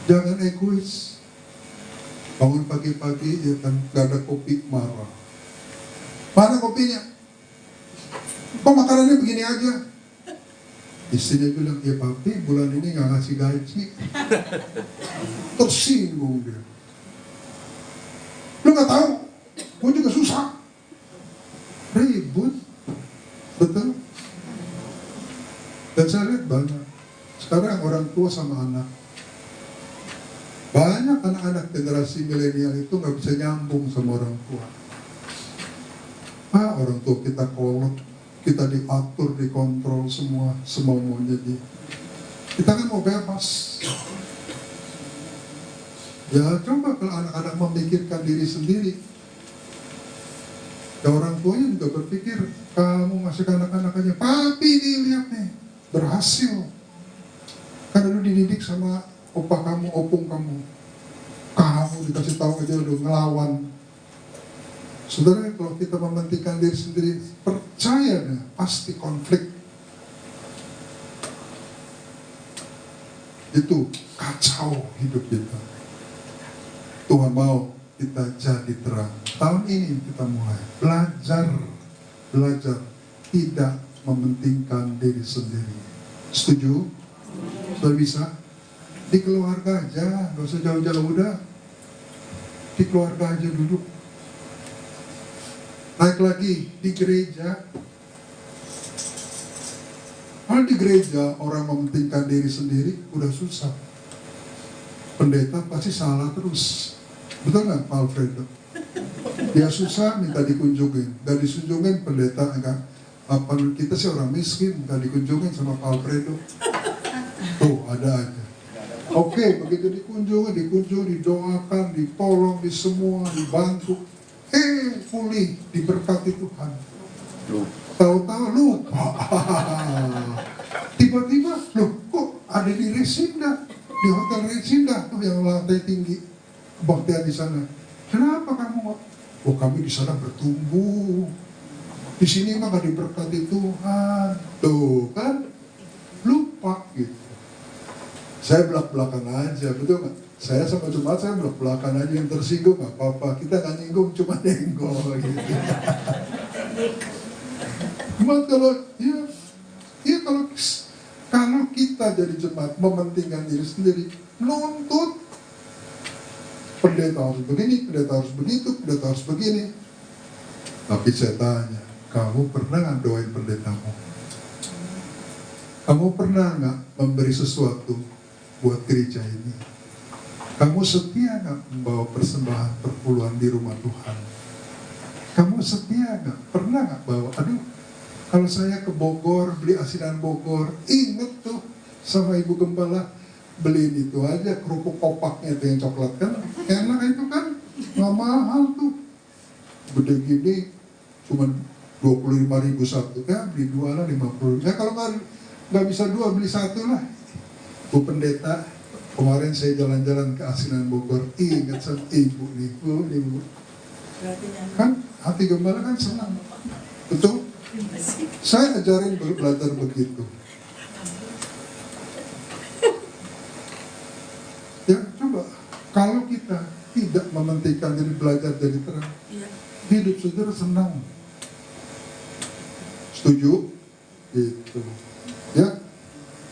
Jangan egois. Bangun pagi-pagi, ya kan, gak ada kopi, marah. Mana kopinya? Kok makanannya begini aja? Istrinya bilang, ya papi bulan ini gak ngasih gaji. Tersinggung dia. Lu gak tahu? Gue juga susah. Ribut. Betul? Dan saya lihat banyak. Sekarang orang tua sama anak. Banyak anak-anak generasi milenial itu gak bisa nyambung sama orang tua. Orang tua kita kolot, kita diatur, dikontrol semua maunya dia. Kita kan mau bebas. Ya coba kalau anak-anak memikirkan diri sendiri. Ya orang tuanya juga berpikir, kamu masih anak-anak aja, papi nih lihat nih, berhasil. Karena lu dididik sama opa kamu, opung kamu. Kamu dikasih tahu aja udah ngelawan. Saudara, kalau kita mementingkan diri sendiri, percaya deh, pasti konflik. Itu kacau hidup kita. Tuhan mau kita jadi terang. Tahun ini kita mulai belajar tidak mementingkan diri sendiri. Setuju? Sudah bisa? Di keluarga aja, gak usah jauh-jauh udah. Di keluarga aja duduk. Naik lagi di gereja. Kalau di gereja orang mementingkan diri sendiri udah susah. Pendeta pasti salah terus. Betul nggak Pak Alfredo? Dia susah minta dikunjungin, gak dikunjungin pendeta enggak. Apa kita sih orang miskin, gak dikunjungin sama Pak Alfredo. Tuh ada aja. Oke, begitu dikunjungi, didoakan, ditolong, di semua, dibantu. Pulih, diberkati Tuhan. Tahu-tahu lupa. Tiba-tiba, loh kok ada di Resinda, di Hotel Resinda tuh yang lantai tinggi, kebaktian di sana. Kenapa kamu? Oh kami di sana bertumbuh. Di sini mah gak diberkati Tuhan. Tuh kan, lupa gitu. Saya belak-belakan aja, betul nggak? Saya sama jemaat saya belak-belakan aja, yang tersinggung nggak apa-apa. Kita nggak nyinggung, cuma nenggol gitu. Cuma kalau kalau kita jadi jemaat mementingkan diri sendiri, nuntut pendeta harus begini, pendeta harus begitu, pendeta harus begini. Tapi saya tanya, kamu pernah nggak doain pendetamu? Kamu pernah nggak memberi sesuatu buat gereja ini? Kamu setia nggak membawa persembahan perpuluhan di rumah Tuhan? Kamu setia nggak? Pernah nggak bawa? Aduh, kalau saya ke Bogor beli asinan Bogor, inget tuh sama Ibu Gembala beliin itu aja kerupuk kopaknya tuh yang coklat kan, enak itu kan, nggak mahal tuh, gede gini, cuma 25.000 satu kan, beli 2 lah 50. Ya kalau nggak bisa 2 beli 1 lah. Bu pendeta, kemarin saya jalan-jalan ke asinan Bogor, ingat sama ibu nih, ibu. Kan hati Gembala kan senang, betul? Saya ajarin belajar begitu. Ya, coba kalau kita tidak mementingkan diri belajar jadi terang, hidup saudara senang. Setuju? Itu. Ya.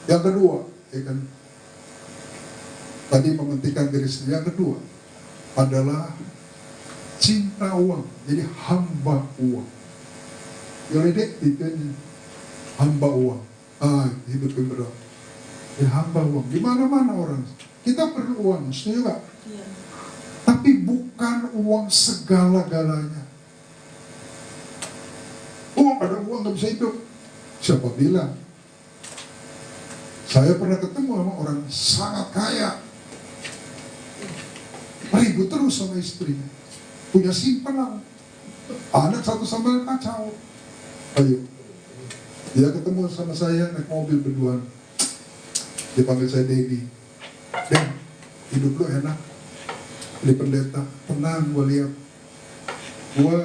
Yang kedua, ya kan, tadi mementingkan diri sendiri. Yang kedua adalah cinta uang. Jadi hamba uang. Yang itu hamba uang. Hidup yang berat. Ya, hamba uang. Di mana-mana orang. Kita perlu uang, setuju nggak? Iya. Tapi bukan uang segala-galanya. Ada uang nggak bisa hidup. Siapa bilang? Saya pernah ketemu sama orang sangat kaya, ribut terus sama istrinya, punya simpanan, anak satu sama lain kacau. Ayo, dia ketemu sama saya naik mobil berduaan, dia panggil saya Dedi. Dan hidup lu enak, di pendeta, tenang, gue lihat, gue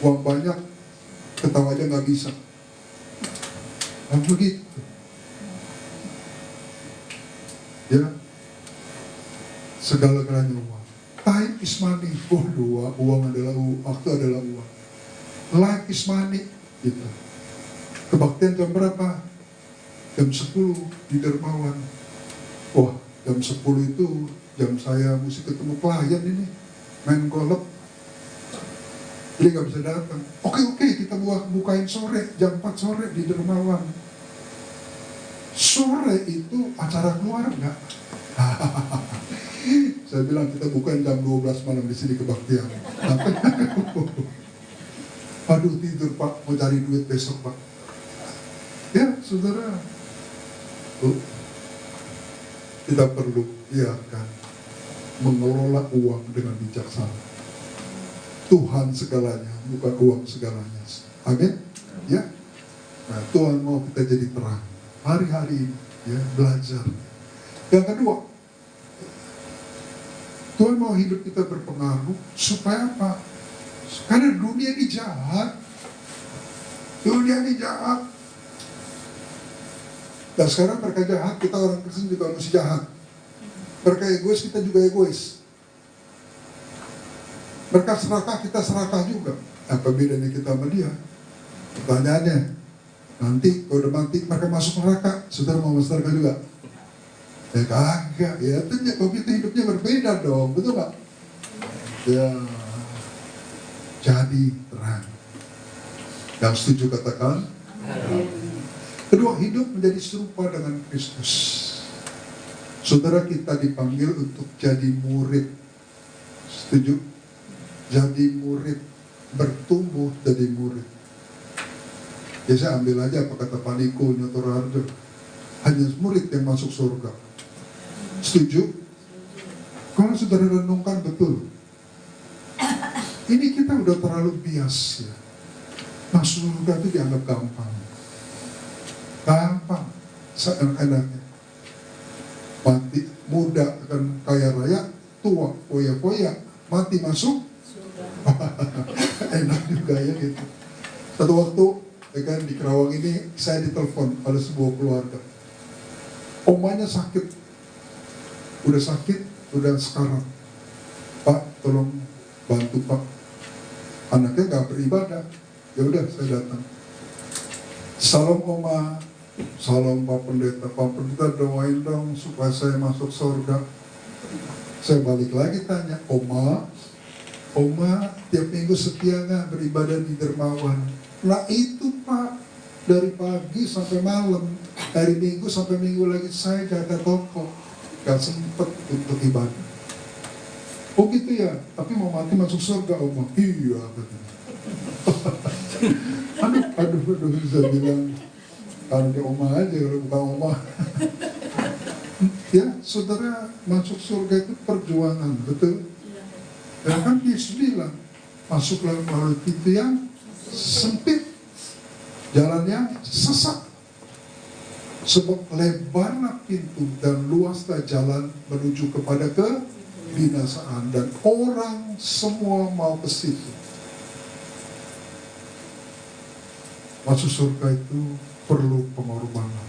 uang banyak, ketawa aja nggak bisa. Nah, begitu. Ya, segala-galanya uang. Time is money. Uang adalah waktu adalah uang. Life is money. Gitu. Kebaktian jam berapa? Jam 10 di Dermawan. Wah, jam 10 itu jam saya mesti ketemu klien ini, main golf. Dia nggak bisa datang. Oke, kita bukain sore, jam 4 sore di Dermawan. Sore itu acara keluarga. Saya bilang kita bukain jam 12 malam di sini kebaktian. Aduh, tidur Pak, mau cari duit besok Pak. Ya, saudara, kita perlu kan mengelola uang dengan bijaksana. Tuhan segalanya, bukan uang segalanya. Amin. Ya. Nah, Tuhan mau kita jadi terang hari-hari ini, ya, belajar. Yang kedua, Tuhan mau hidup kita berpengaruh supaya apa? Karena dunia ini jahat. Dunia ini jahat. Dan sekarang mereka jahat, kita orang Kristen juga masih jahat. Mereka egois, kita juga egois. Mereka serakah, kita serakah juga. Apa bedanya kita sama dia? Pertanyaannya, nanti kalau udah mati mereka masuk neraka, saudara mau masuk neraka juga? Ya kagak, ya tentunya kalau kita hidupnya berbeda dong, betul gak? Ya, jadi terang. Yang setuju katakan? Kedua, hidup menjadi serupa dengan Kristus. Saudara, kita dipanggil untuk jadi murid. Setuju? Jadi murid, bertumbuh jadi murid. Ya saya ambil aja apa kata Pak Niko Nyotor Harjo, hanya murid yang masuk surga. Setuju? Kalau saudara renungkan betul, ini kita udah terlalu bias ya. Masuk surga itu dianggap gampang. Gampang, seenak-enaknya. Mati muda akan kaya raya, tua poya-poya, mati masuk enak juga ya gitu. Satu waktu ya kan, di Kerawang ini saya ditelepon oleh sebuah keluarga. Omanya sakit, udah sekarat. Pak, tolong bantu Pak. Anaknya nggak beribadah. Ya udah, saya datang. Salam Oma, salam Pak Pendeta. Pak Pendeta doain dong supaya saya masuk surga. Saya balik lagi tanya, Oma tiap minggu setia nggak beribadah di Dermawan? Nah itu Pak, dari pagi sampai malam, dari minggu sampai minggu lagi saya jaga toko, gak sempet untuk ibadah. Oh gitu ya, tapi mau mati masuk surga Oma? Iya katanya. aduh, saya bilang, kalau di Oma aja, kalau bukan Oma. Ya, saudara, masuk surga itu perjuangan, betul? Ya kan Yesus bilang, masuklah melalui pintu yang sempit, jalannya sesak. Sebab lebarlah pintu dan luaslah jalan menuju kepada kebinasaan, dan orang semua mau ke situ. Masuk surga itu perlu pengorbanan.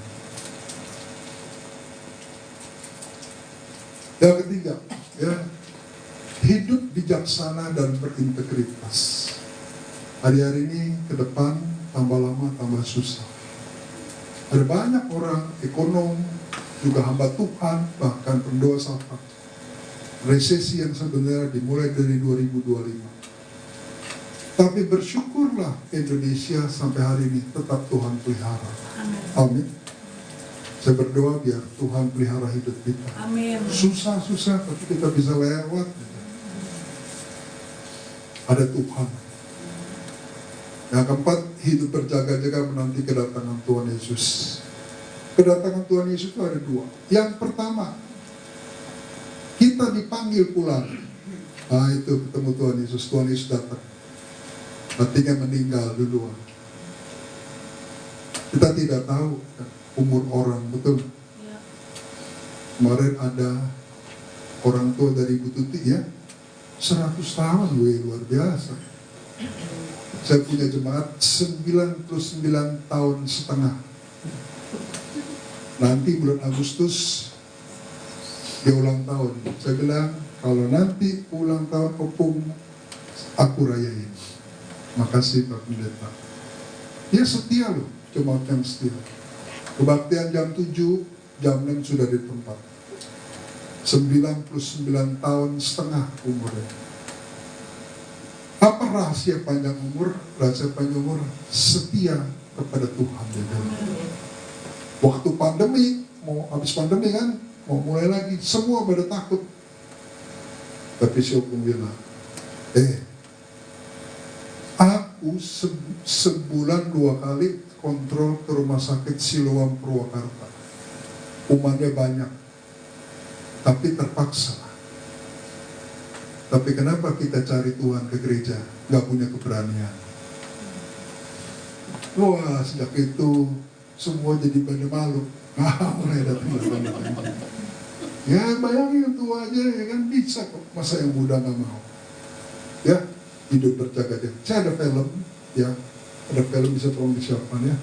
Yang ketiga, ya, hidup bijaksana dan berintegritas. Hari-hari ini ke depan tambah lama tambah susah. Ada banyak orang ekonom, juga hamba Tuhan, bahkan pendoa sapa. Resesi yang sebenarnya dimulai dari 2025. Tapi bersyukurlah Indonesia sampai hari ini tetap Tuhan pelihara. Amin. Saya berdoa biar Tuhan pelihara hidup kita. Amin. Susah-susah tapi kita bisa lewat. Ada Tuhan. Yang keempat, hidup berjaga-jaga menanti kedatangan Tuhan Yesus. Kedatangan Tuhan Yesus itu ada dua. Yang pertama, kita dipanggil pulang. Nah itu ketemu Tuhan Yesus. Tuhan Yesus datang. Artinya meninggal duluan. Kita tidak tahu umur orang, betul? Ya. Kemarin ada orang tua dari Ibu Tuti ya, 100 tahun, luar biasa. Saya punya jemaat 99 tahun setengah. Nanti bulan Agustus dia ulang tahun. Saya bilang kalau nanti ulang tahun opung, aku rayain. Makasih Pak Pendeta. Dia setia loh, jemaat yang setia. Kebaktian jam 7, jam 6 sudah di tempat. 99 tahun setengah umurnya. Apa rahasia panjang umur? Rahasia panjang umur setia kepada Tuhan. Waktu pandemi, mau habis pandemi kan, mau mulai lagi, semua pada takut. Tapi si Opung bilang, aku sebulan 2 kali kontrol ke rumah sakit Siloam Purwakarta. Umatnya banyak, tapi terpaksa. Tapi kenapa kita cari Tuhan ke gereja? Gak punya keberanian. Wah, sejak itu semua jadi pada malu. Mulai datang. Ya bayangin tua aja ya kan bisa kok. Masa yang muda gak mau? Ya, hidup berjaga-jaga. Saya ada film, ya, ada film bisa tolong disiapkan ya.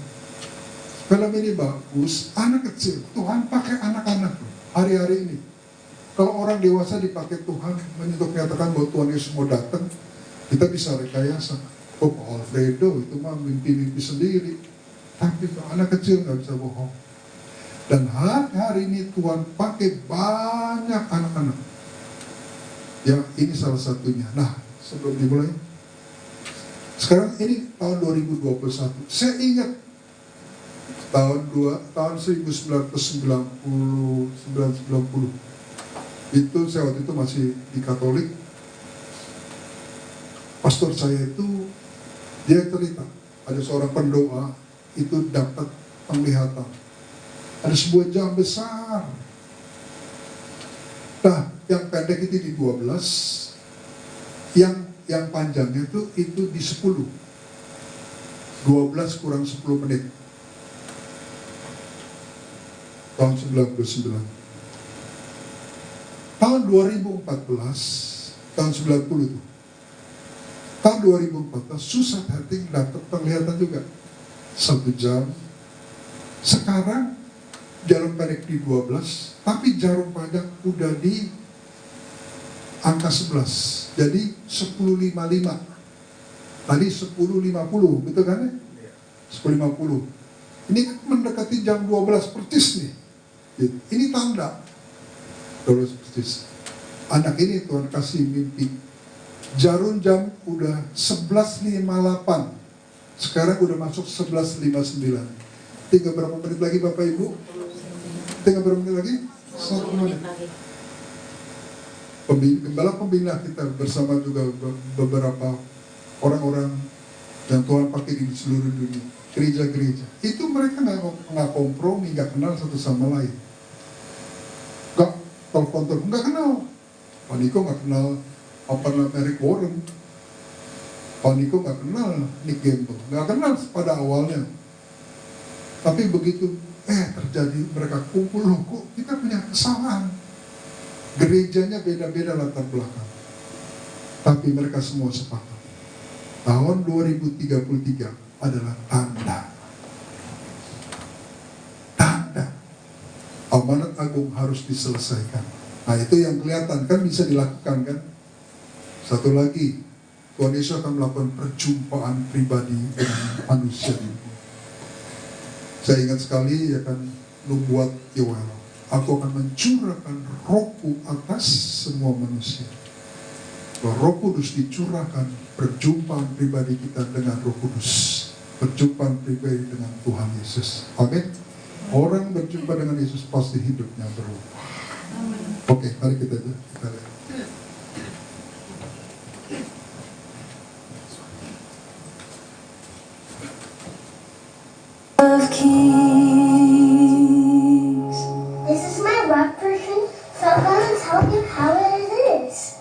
Film ini bagus, anak kecil. Tuhan pakai anak-anak hari-hari ini. Kalau orang dewasa dipakai Tuhan untuk menyatakan bahwa Tuhan Yesus mau datang, kita bisa rekayasa. Oh, Pak Alfredo itu mah mimpi-mimpi sendiri. Tapi kalau anak kecil nggak bisa bohong. Dan hari ini Tuhan pakai banyak anak-anak. Ya, ini salah satunya. Nah, sebelum dimulai, sekarang ini tahun 2021. Saya ingat tahun 1990 itu saya waktu itu masih di Katolik. Pastor saya itu dia cerita ada seorang pendoa itu dapat penglihatan. Ada sebuah jam besar. Nah, yang pendek itu di 12, yang panjangnya itu di 10. 12 kurang 10 menit. Tahun 99. Tahun 2014, tahun 90 itu. Tahun 2014 susah hati dapat penglihatan juga. 1 jam. Sekarang jarum pendek di 12, tapi jarum panjang udah di angka 11. Jadi 10.55. Tadi 10.50, betul kan ya? 10.50. Ini kan mendekati jam 12 persis nih. Ini tanda 12 persis. Anak ini Tuhan kasih mimpi. Jarum jam udah 11.58. Sekarang udah masuk 11.59. Tinggal berapa menit lagi Bapak Ibu? Tinggal berapa menit lagi? 1 menit. Gembala pembina kita bersama juga beberapa orang-orang yang Tuhan pakai di seluruh dunia, gereja-gereja. Itu mereka nggak kompromi, nggak kenal satu sama lain. Nggak telepon, nggak kenal. Pak Niko nggak kenal Eric Warren. Pak Niko nggak kenal Nick Gamble, nggak kenal pada awalnya. Tapi begitu terjadi mereka kumpul, loh kok kita punya kesalahan. Gerejanya beda-beda latar belakang. Tapi mereka semua sepakat. Tahun 2033 adalah tanda. Tanda. Amanat agung harus diselesaikan. Nah itu yang kelihatan, kan bisa dilakukan kan. Satu lagi, Tuhan Yesus akan melakukan perjumpaan pribadi dengan manusia itu. Saya ingat sekali ya kan, nubuat Yoel, aku akan mencurahkan rohku atas semua manusia. Bahwa Roh Kudus dicurahkan, perjumpaan pribadi kita dengan Roh Kudus, perjumpaan pribadi dengan Tuhan Yesus. Amin. Orang berjumpa dengan Yesus pasti hidupnya berubah. Oke, mari kita lihat. Of kings. This is my rap version, so I'm gonna tell you how it is.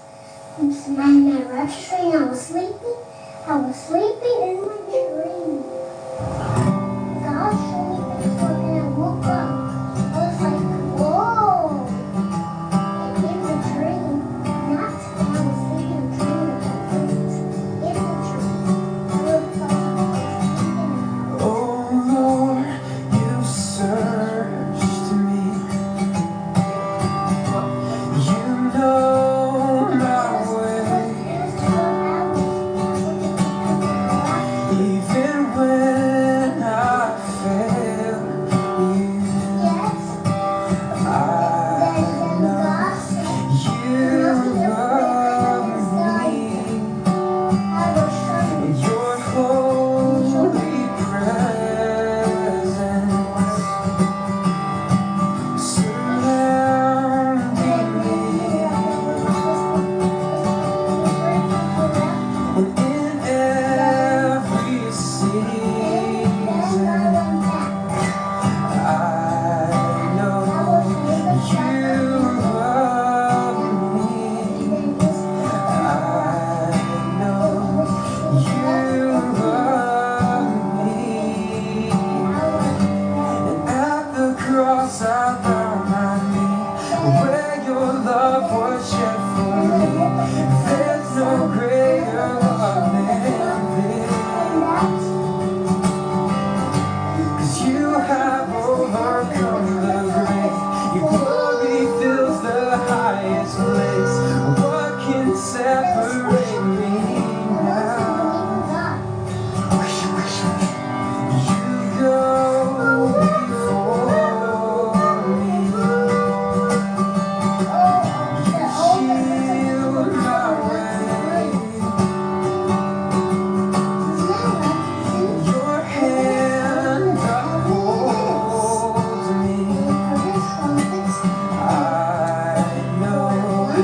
My rap string, I was sleeping in my dream. God showed me this book and I woke up. I was like, whoa. It is a dream, not that I was sleeping a dream about things. It's a dream. I woke up and I was thinking about it. Oh Lord, you searched me. You know my way. Even when I fail you, I know you love me. Your holy presence surrounding me, and in every season, I know you love me. I know you love me. And at the cross I bow my knee, where your love was shed for me. There's no greater love than this, 'cause you have overcome the grave. Your glory fills the highest place. What can separate me now? You go before me. You shield my way. Your hand upholds me. I know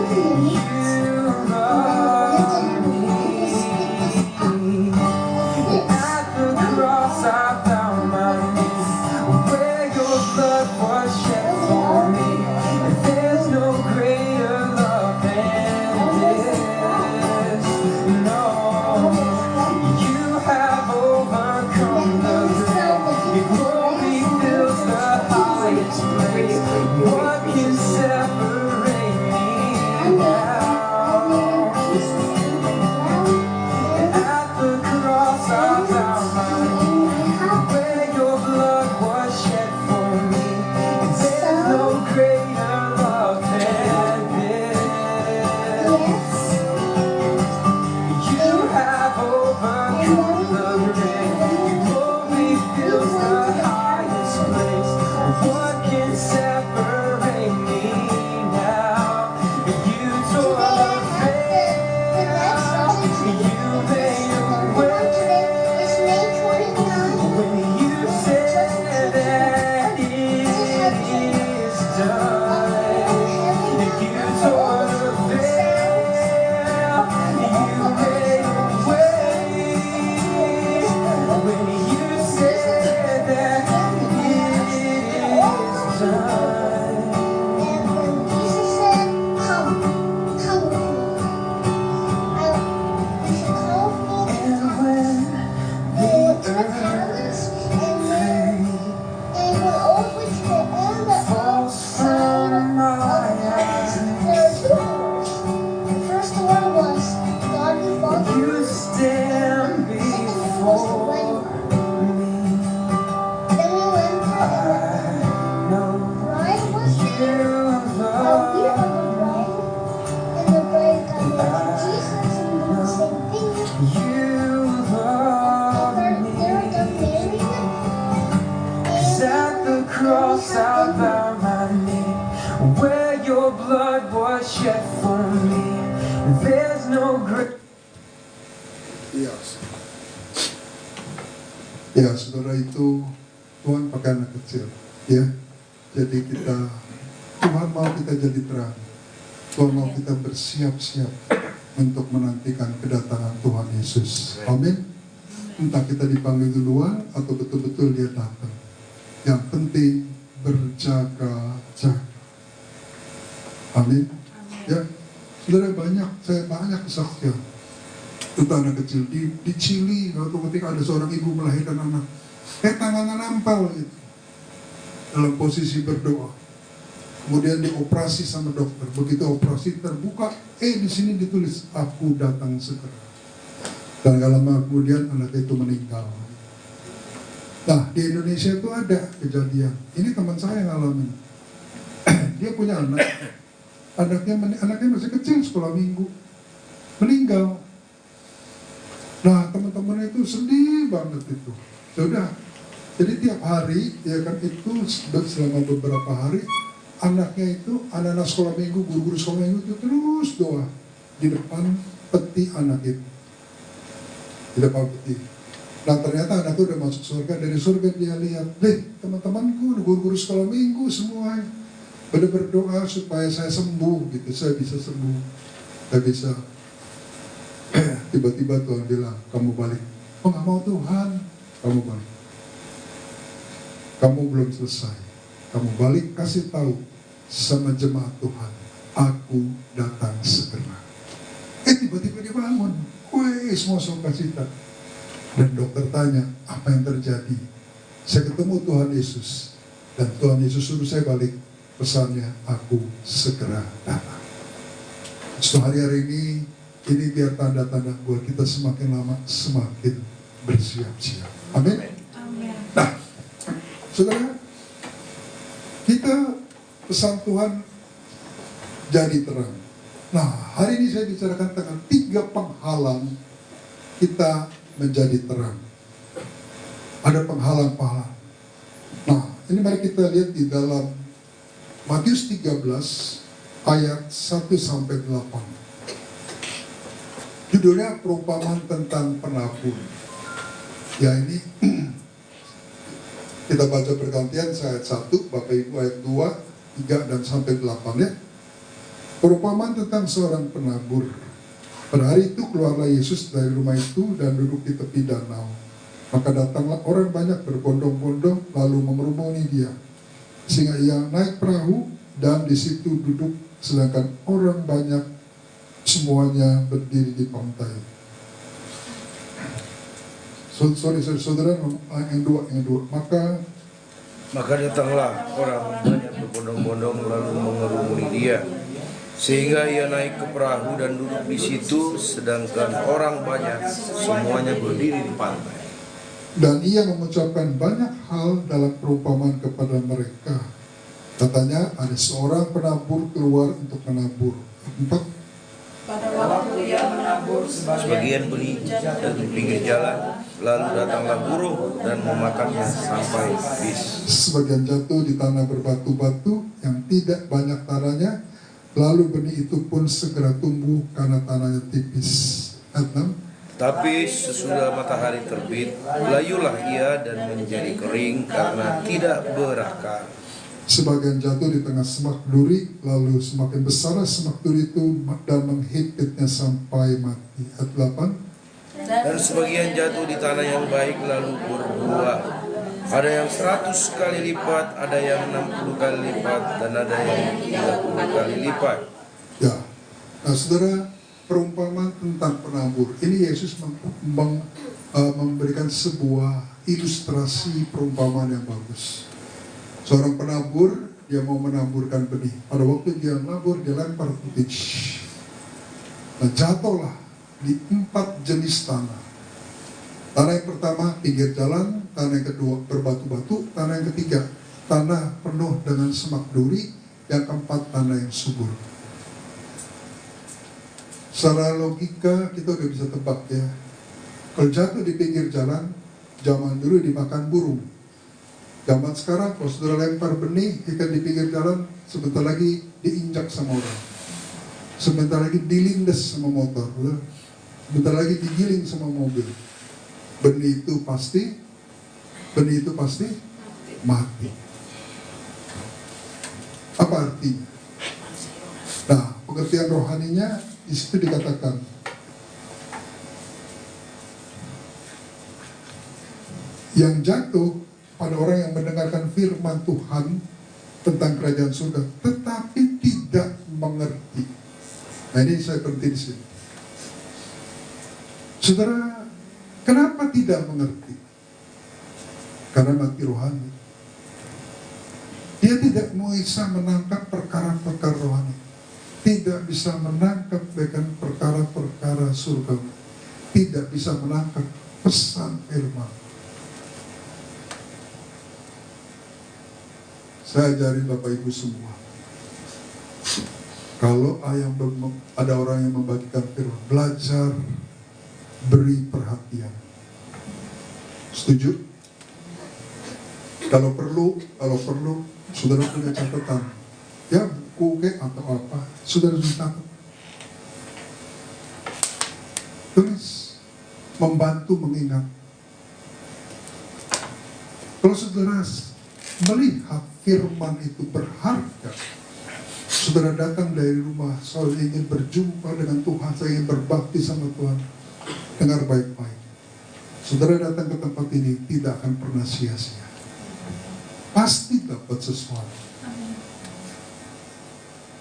where your blood was shed for me. There's no great. Iya. Ya, saudara, itu Tuhan pakai anak kecil, ya. Jadi Tuhan mau kita jadi terang. Tuhan mau kita bersiap-siap untuk menantikan kedatangan Tuhan Yesus. Amin. Entah kita dipanggil duluan atau betul-betul dia datang. Yang penting berjaga-jaga. Amin. Ya, saudara, saya banyak kesaksian tentang anak kecil di Chili. Waktu ketika ada seorang ibu melahirkan anak, tangannya nampal gitu, dalam posisi berdoa. Kemudian dioperasi sama dokter. Begitu operasi terbuka, di sini ditulis, aku datang segera. Dan gak lama kemudian anak itu meninggal. Nah, di Indonesia itu ada kejadian. Ini teman saya ngalamin. Dia punya anak. Anaknya masih kecil, sekolah minggu. Meninggal. Nah, teman-teman itu sedih banget itu. Sudah. Jadi tiap hari, ya kan, itu selama beberapa hari, anaknya itu, anak-anak sekolah minggu, guru-guru sekolah minggu itu terus doa di depan peti anak itu. Di depan peti. Nah, ternyata anak itu udah masuk surga. Dari surga dia lihat, teman-temanku, guru-guru sekolah minggu semua pada berdoa supaya saya sembuh gitu, saya bisa sembuh. Saya bisa. Tiba-tiba Tuhan bilang, kamu balik. Oh, nggak mau Tuhan, kamu balik. Kamu belum selesai. Kamu balik, kasih tahu sama jemaat Tuhan, aku datang segera. Tiba-tiba dia bangun. Semua sukacita. Dan dokter tanya, apa yang terjadi? Saya ketemu Tuhan Yesus. Dan Tuhan Yesus suruh saya balik. Pesannya, aku segera datang. Setelah hari ini biar tanda-tanda buat kita semakin lama semakin bersiap-siap. Amin. Nah, saudara, kita pesan Tuhan jadi terang. Nah, hari ini saya bicarakan tentang 3 penghalang kita menjadi terang. Ada penghalang-penghalang. Nah, ini mari kita lihat di dalam Matius 13 ayat 1-8. Judulnya perumpamaan tentang penabur. Ya, ini kita baca bergantian, ayat 1, Bapak Ibu ayat 2, 3 dan sampai 8 ya. Perumpamaan tentang seorang penabur. Pada hari itu keluarlah Yesus dari rumah itu dan duduk di tepi danau. Maka datanglah orang banyak berbondong-bondong lalu mengerumuni dia. Sehingga ia naik perahu dan di situ duduk, sedangkan orang banyak semuanya berdiri di pantai. Saudara, yang dua. Maka datanglah orang banyak berbondong-bondong lalu mengerumuni dia, sehingga ia naik ke perahu dan duduk di situ, sedangkan orang banyak semuanya berdiri di pantai. Dan ia mengucapkan banyak hal dalam perumpamaan kepada mereka. Katanya, ada seorang penabur keluar untuk menabur. 4. Pada waktu ia menabur, Sebagian benih di pinggir jalan, lalu datanglah burung dan memakannya sampai habis. Sebagian jatuh di tanah berbatu-batu yang tidak banyak tanahnya, lalu benih itu pun segera tumbuh karena tanahnya tipis. Ayat 6. Tapi sesudah matahari terbit, layulah ia dan menjadi kering karena tidak berakar. Sebagian jatuh di tengah semak duri, lalu semakin besar semak duri itu dan menghimpitnya sampai mati. Ayat 8. Dan sebagian jatuh di tanah yang baik lalu berbuah. Ada yang 100 kali lipat, ada yang 60 kali lipat, dan ada yang 30 kali lipat. Ya, nah saudara, perumpamaan tentang penabur. Ini Yesus memberikan sebuah ilustrasi perumpamaan yang bagus. Seorang penabur, dia mau menaburkan benih. Pada waktu dia menabur, dia lempar putih. Nah, jatuhlah di 4 jenis tanah. Tanah yang pertama pinggir jalan, tanah yang kedua berbatu-batu, tanah yang ketiga tanah penuh dengan semak duri, yang keempat tanah yang subur. Secara logika kita udah bisa tebak ya. Kalau jatuh di pinggir jalan, zaman dulu dimakan burung. Zaman sekarang kalau saudara lempar benih ikan di pinggir jalan, sebentar lagi diinjak sama orang, sebentar lagi dilindas sama motor, sebentar lagi digiling sama mobil. Benih itu pasti mati. Apa artinya? Nah, pengertian rohaninya di situ dikatakan yang jatuh pada orang yang mendengarkan firman Tuhan tentang kerajaan surga, tetapi tidak mengerti. Nah, ini saya berhenti di sini. Saudara, kenapa tidak mengerti? Karena mati rohani. Dia tidak bisa menangkap perkara-perkara rohani, tidak bisa menangkap bahkan perkara-perkara surga, tidak bisa menangkap pesan firman. Saya ajarin Bapak Ibu semua, kalau ada orang yang membagikan firman, belajar beri perhatian. Setuju? Kalau perlu saudara punya catatan, ya buku atau apa, saudara catat, tulis, membantu mengingat. Kalau saudara melihat firman itu berharga, saudara datang dari rumah, saudara ingin berjumpa dengan Tuhan, saya ingin berbakti sama Tuhan, dengar baik-baik. Saudara datang ke tempat ini tidak akan pernah sia-sia, pasti dapat sesuatu.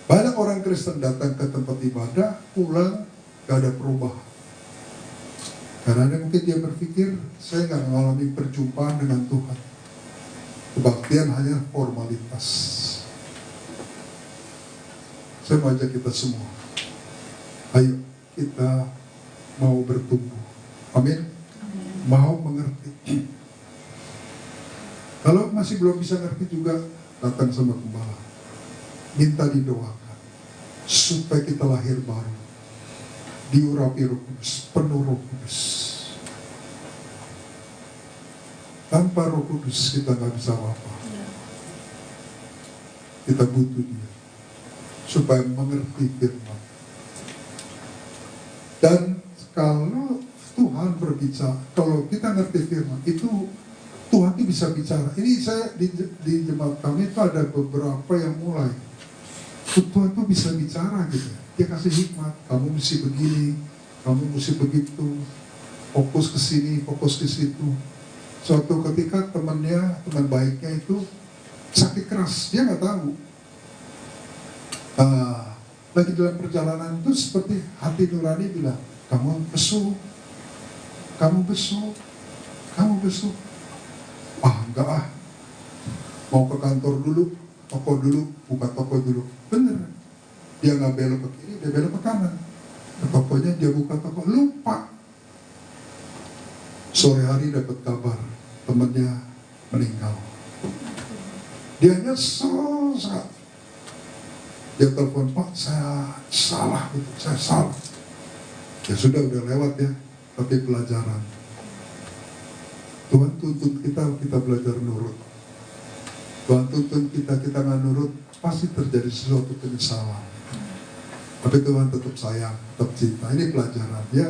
Banyak orang Kristen datang ke tempat ibadah, pulang gak ada perubahan. Karena mungkin dia berpikir, saya gak mengalami perjumpaan dengan Tuhan. Kebaktian hanya formalitas. Saya mau ajak kita semua, ayo kita mau bertumbuh. Amin. Mau mengerti. Kalau masih belum bisa ngerti juga, datang sama gembala, minta didoakan supaya kita lahir baru, diurapi Roh Kudus, penuh Roh Kudus. Tanpa Roh Kudus kita nggak bisa apa-apa. Kita butuh Dia supaya mengerti firman. Dan kalau Tuhan berbicara, kalau kita ngerti firman itu, Tuhan itu bisa bicara. Ini saya di jemaat kami itu ada beberapa yang mulai, Tuhan itu bisa bicara gitu. Dia kasih hikmat, kamu mesti begini, kamu mesti begitu, fokus ke sini, fokus ke situ. Suatu ketika teman baiknya itu sakit keras, dia nggak tahu. Lagi dalam perjalanan itu seperti hati nurani bilang, kamu besuk, kamu besuk, kamu besuk. Enggak mau ke kantor dulu, toko dulu, buka toko dulu. Bener, dia nggak belok ke kiri, dia belok ke kanan. Ke tokonya dia buka toko, lupa. Sore hari dapat kabar temannya meninggal. Dia nyesel sangat. Dia telepon, Pak, saya salah, saya salah. Ya sudah lewat ya, tapi pelajaran. Tuhan tuntut kita belajar nurut. Tuhan tuntut kita nggak nurut, pasti terjadi sesuatu penyesalan. Tapi Tuhan tetap sayang, tetap cinta. Ini pelajaran ya.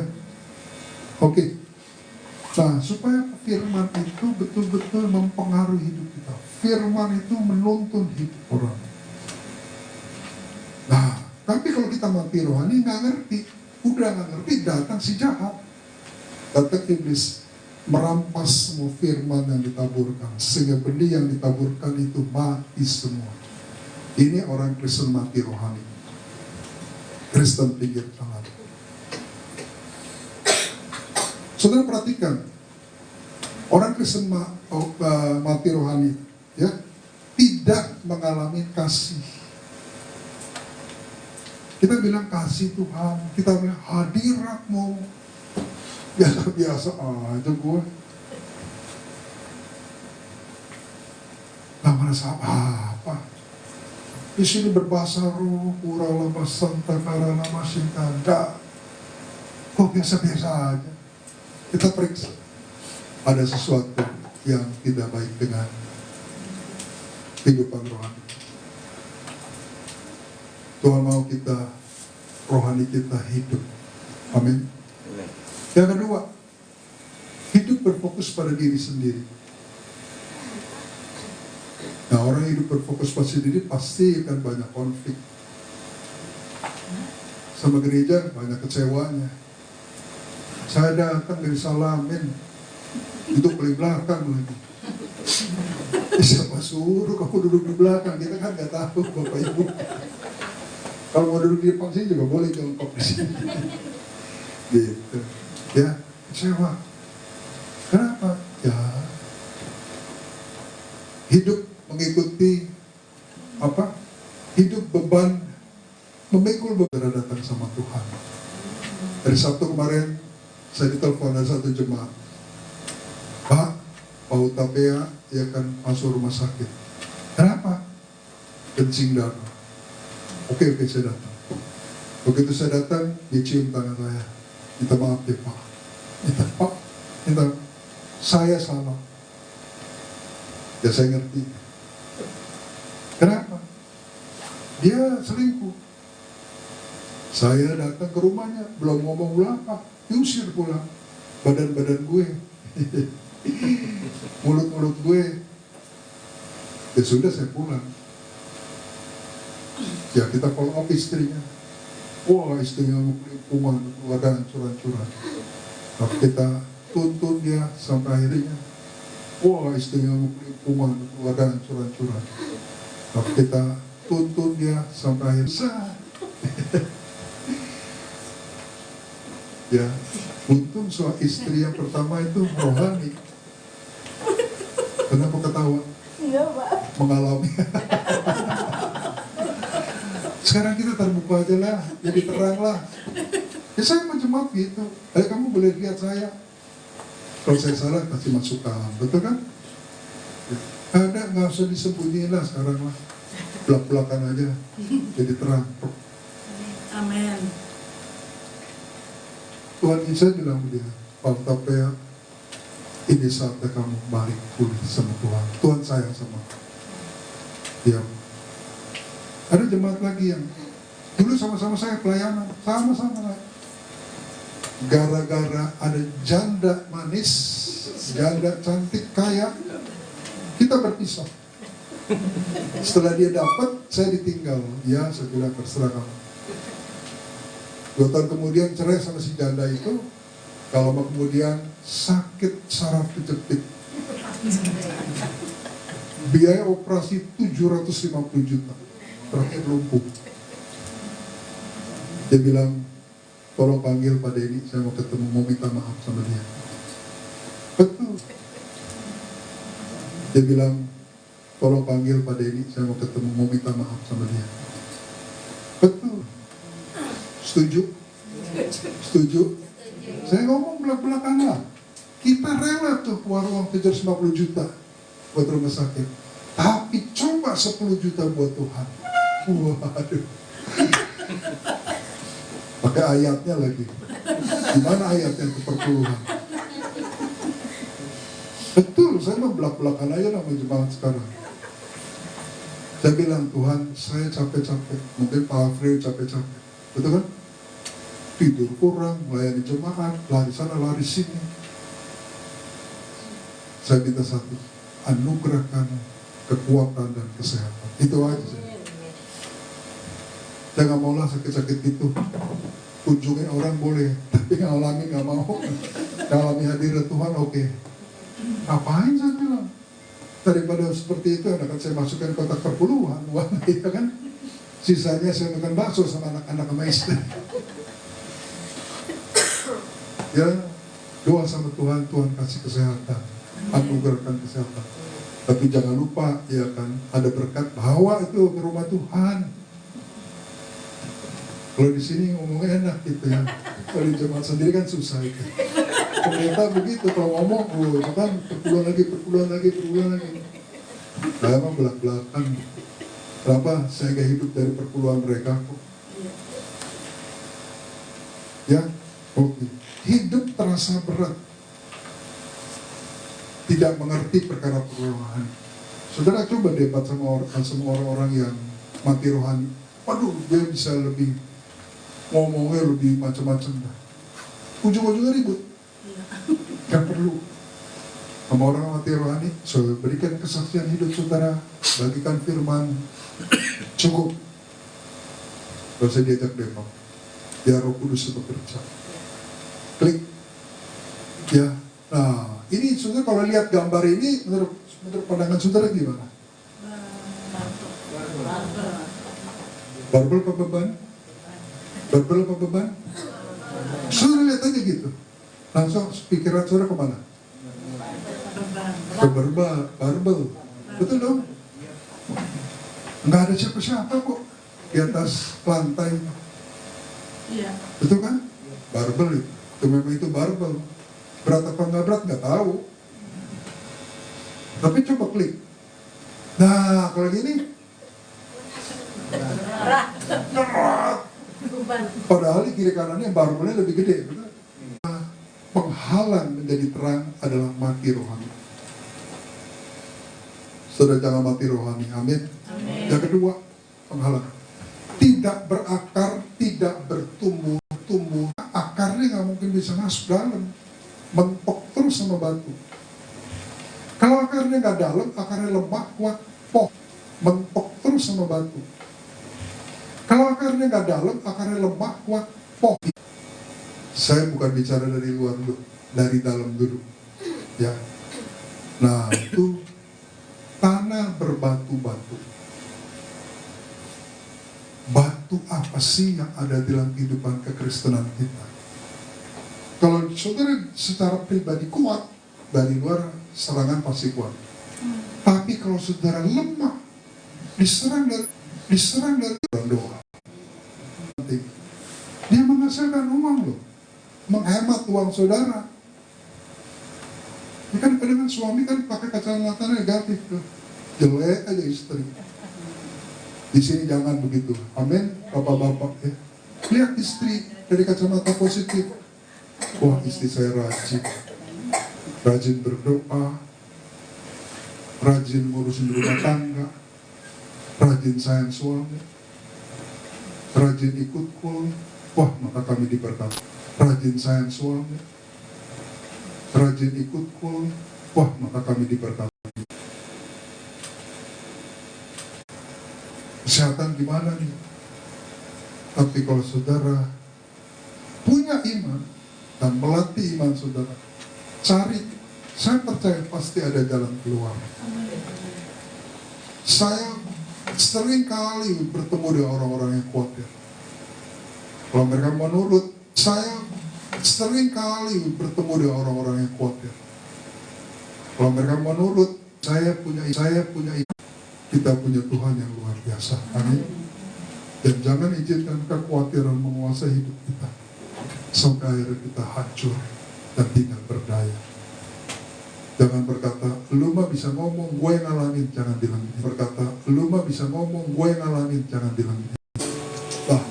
Oke. Nah, supaya firman itu betul-betul mempengaruhi hidup kita. Firman itu menuntun hidup orang. Nah, tapi kalau kita mati rohani nggak ngerti, udah nggak ngerti, datang si jahat, datang iblis, merampas semua firman yang ditaburkan, sehingga benih yang ditaburkan itu mati semua. Ini orang Kristen mati rohani, Kristen pinggir jalan. Saudara perhatikan, orang Kristen mati rohani, ya, tidak mengalami kasih. Kita bilang kasih Tuhan, kita bilang hadirat-Mu, biasa aja gue. Gak merasa apa. Di sini berbahasa roh, kurala basanta karana masingkanda. Kok biasa-biasa aja. Kita periksa, ada sesuatu yang tidak baik dengan kehidupan rohani. Tuhan mau kita, rohani kita hidup. Amin. Yang kedua, hidup berfokus pada diri sendiri. Nah, orang hidup berfokus pada sendiri pasti akan banyak konflik. Sama gereja banyak kecewanya. Saya datang dari Salamin, itu paling belakang lagi. Siapa suruh kamu duduk di belakang? Kita kan nggak tahu Bapak Ibu. Kalau mau duduk di depan sini juga boleh jongkok di sini. Gitu. Ya, kecewa. Kenapa? Ya, hidup mengikuti apa? Hidup beban, memikul beban datang sama Tuhan. Dari Sabtu kemarin, saya ditelepon dari satu jemaat. Pak, Pak Utapea, dia akan masuk rumah sakit. Kenapa? Kencing darah. Oke, saya datang. Begitu saya datang, dia cium tangan saya. Minta maaf ya Pak. Minta, saya salah. Ya saya ngerti. Kenapa? Dia selingkuh. Saya datang ke rumahnya, belum ngomong apa, diusir pulang. Badan-badan gue. Mulut-mulut gue. Ya sudah, saya pulang. Ya kita follow up istrinya. Wah, istrinya hukuman, keluarga hancur-hancuran. Tapi kita tuntun dia sampai akhirnya. Wah, istrinya hukuman, keluarga hancur-hancuran. Tapi kita tuntun dia sampai akhirnya. Ya, untung soal istri yang pertama itu rohani. Kenapa ketawa? Enggak, Pak. Mengalami. Sekarang kita terbuka aja lah, jadi terang lah. Ya saya menjemaat gitu. Kamu boleh lihat saya. Kalau saya salah kasih masukan, betul kan? Ada, nggak usah disembunyiin lah sekarang lah. Belak-belakan aja, jadi terang. Amin. Tuhan Yesus bilang begini, Pak Tapea, ini saatnya kamu balik pulih sama Tuhan. Tuhan sayang sama kamu. Ya. Ada jemaat lagi yang dulu sama-sama saya pelayanan, sama-sama. Gara-gara ada janda manis, janda cantik, kaya, kita berpisah. Setelah dia dapat, saya ditinggal. Ya, saya bilang terserah kamu. 2 tahun kemudian cerai sama si janda itu. Kalau kemudian sakit saraf kejepit. Biaya operasi 750 juta. Terakhir lumpuh. Dia bilang, tolong panggil Pak Denny, saya mau ketemu, mau minta maaf sama dia. Betul. Dia bilang, tolong panggil Pak Denny, saya mau ketemu, mau minta maaf sama dia. Betul. Setuju? Setuju? Saya ngomong belak-belakan lah. Kita rela tuh keluar uang 750 juta buat rumah sakit. Tapi coba 10 juta buat Tuhan. Waduh. Pakai ayatnya lagi. Gimana ayatnya itu perpuluhan? Betul, saya mau belak-belakan aja sama jemaat sekarang. Saya bilang, Tuhan, saya capek-capek. Mungkin Pak Alfred capek-capek. Betul kan? Tidur kurang, melayani jemaat, lari sana, lari sini. Saya minta satu, anugerahkan kekuatan dan kesehatan. Itu aja saya. Saya nggak maulah sakit-sakit itu. Kunjungin orang boleh, tapi ngalami nggak mau. Ngalami hadirnya Tuhan, oke. Ngapain saya bilang? Daripada seperti itu, akan saya masukkan kotak perpuluhan, uang, ya kan? Sisanya saya makan bakso sama anak-anak sama istri. Ya, doa sama Tuhan, Tuhan kasih kesehatan, anugerahkan kesehatan. Tapi jangan lupa, ya kan, ada berkat, bawa itu ke rumah Tuhan. Kalau di sini ngomongnya enak gitu ya. Kalau di jemaat sendiri kan susah itu. Pemerintah begitu, kalau ngomong, itu kan perpuluhan lagi. Nah, emang belak-belakan. Kenapa saya gak hidup dari perpuluhan mereka kok? Ya, oke. Hidup terasa berat. Tidak mengerti perkara perpuluhan. Saudara coba debat sama orang-orang yang mati rohani. Waduh, dia bisa lebih ngomongnya lebih macam-macam dah. Ujung-ujungnya ribut. Gak perlu. Sama orang mati rohani, saudara berikan kesaksian hidup saudara, bagikan firman, cukup. Gak usah diajak debat. Biar Roh Kudus bekerja. Klik. Ya. Nah, ini saudara kalau lihat gambar ini, menurut pandangan saudara gimana? Barbel apa beban? Barbel apa beban? Saudara lihat aja gitu. Langsung pikiran saudara kemana? Ke barbel. Betul dong? Nggak ada siapa-siapa kok di atas lantai. Iya. Betul kan? Barbel itu. Memang itu barbel. Berat apa nggak berat nggak tahu. Tapi coba klik. Nah, kalau gini berat. Padahal di kiri kanannya barbelnya lebih gede, betul? Penghalang menjadi terang adalah mati rohani. Saudara jangan mati rohani, amin. Yang kedua, penghalang tidak berakar, tidak bertumbuh. Akarnya nggak mungkin bisa masuk dalam, mentok terus sama batu. Kalau akarnya nggak dalam, akarnya lemah, kuat, mentok terus sama batu. Kalau akarnya nggak dalam, akarnya lemah, kuat, Saya bukan bicara dari luar dulu, dari dalam dulu, ya. Nah itu tanah berbatu-batu. Batu apa sih yang ada dalam kehidupan kekristenan kita? Kalau saudara secara pribadi kuat, dari luar serangan pasti kuat. Tapi kalau saudara lemah, diserang dari doa. Dia menghasilkan uang loh, menghemat uang saudara. Ini kan kadang suami kan pakai kacamata negatif tuh, jelek aja istri. Di sini jangan begitu, amin, bapak-bapak ya. Lihat istri dari kacamata positif. Wah, istri saya rajin berdoa, rajin ngurusin rumah tangga, rajin sayang suami, rajin ikut kul. Wah, maka kami diberkati. Rajin sayang suami, rajin ikut kul. Wah, maka kami diberkati. Kesehatan gimana nih? Tapi kalau saudara punya iman dan melatih iman saudara, cari, saya percaya pasti ada jalan keluar. Saya sering kali bertemu dengan orang-orang yang khawatir. Kalau mereka menurut, saya sering kali bertemu dengan orang-orang yang khawatir. Kalau mereka menurut, saya punya iman. Kita punya Tuhan yang luar biasa. Amin. Dan jangan izinkan kekhawatiran menguasai hidup kita sampai akhirnya kita hancur dan tidak berdaya. Jangan berkata, lu mah bisa ngomong, gue ngalamin. Jangan bilang gitu. Berkata, lu mah bisa ngomong, gue ngalamin. Jangan bilang gitu. Nah,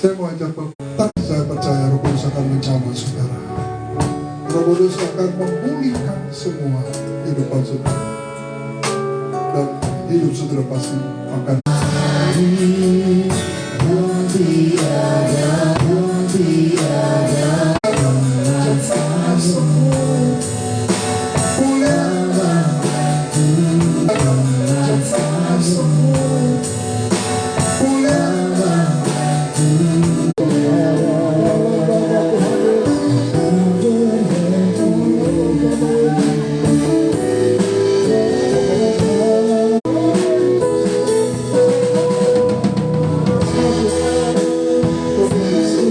saya mau ajak Bapak. Tapi saya percaya Roh Kudus akan menjamah saudara. Roh Kudus akan memulihkan semua kehidupan saudara. Dan hidup saudara pasti akan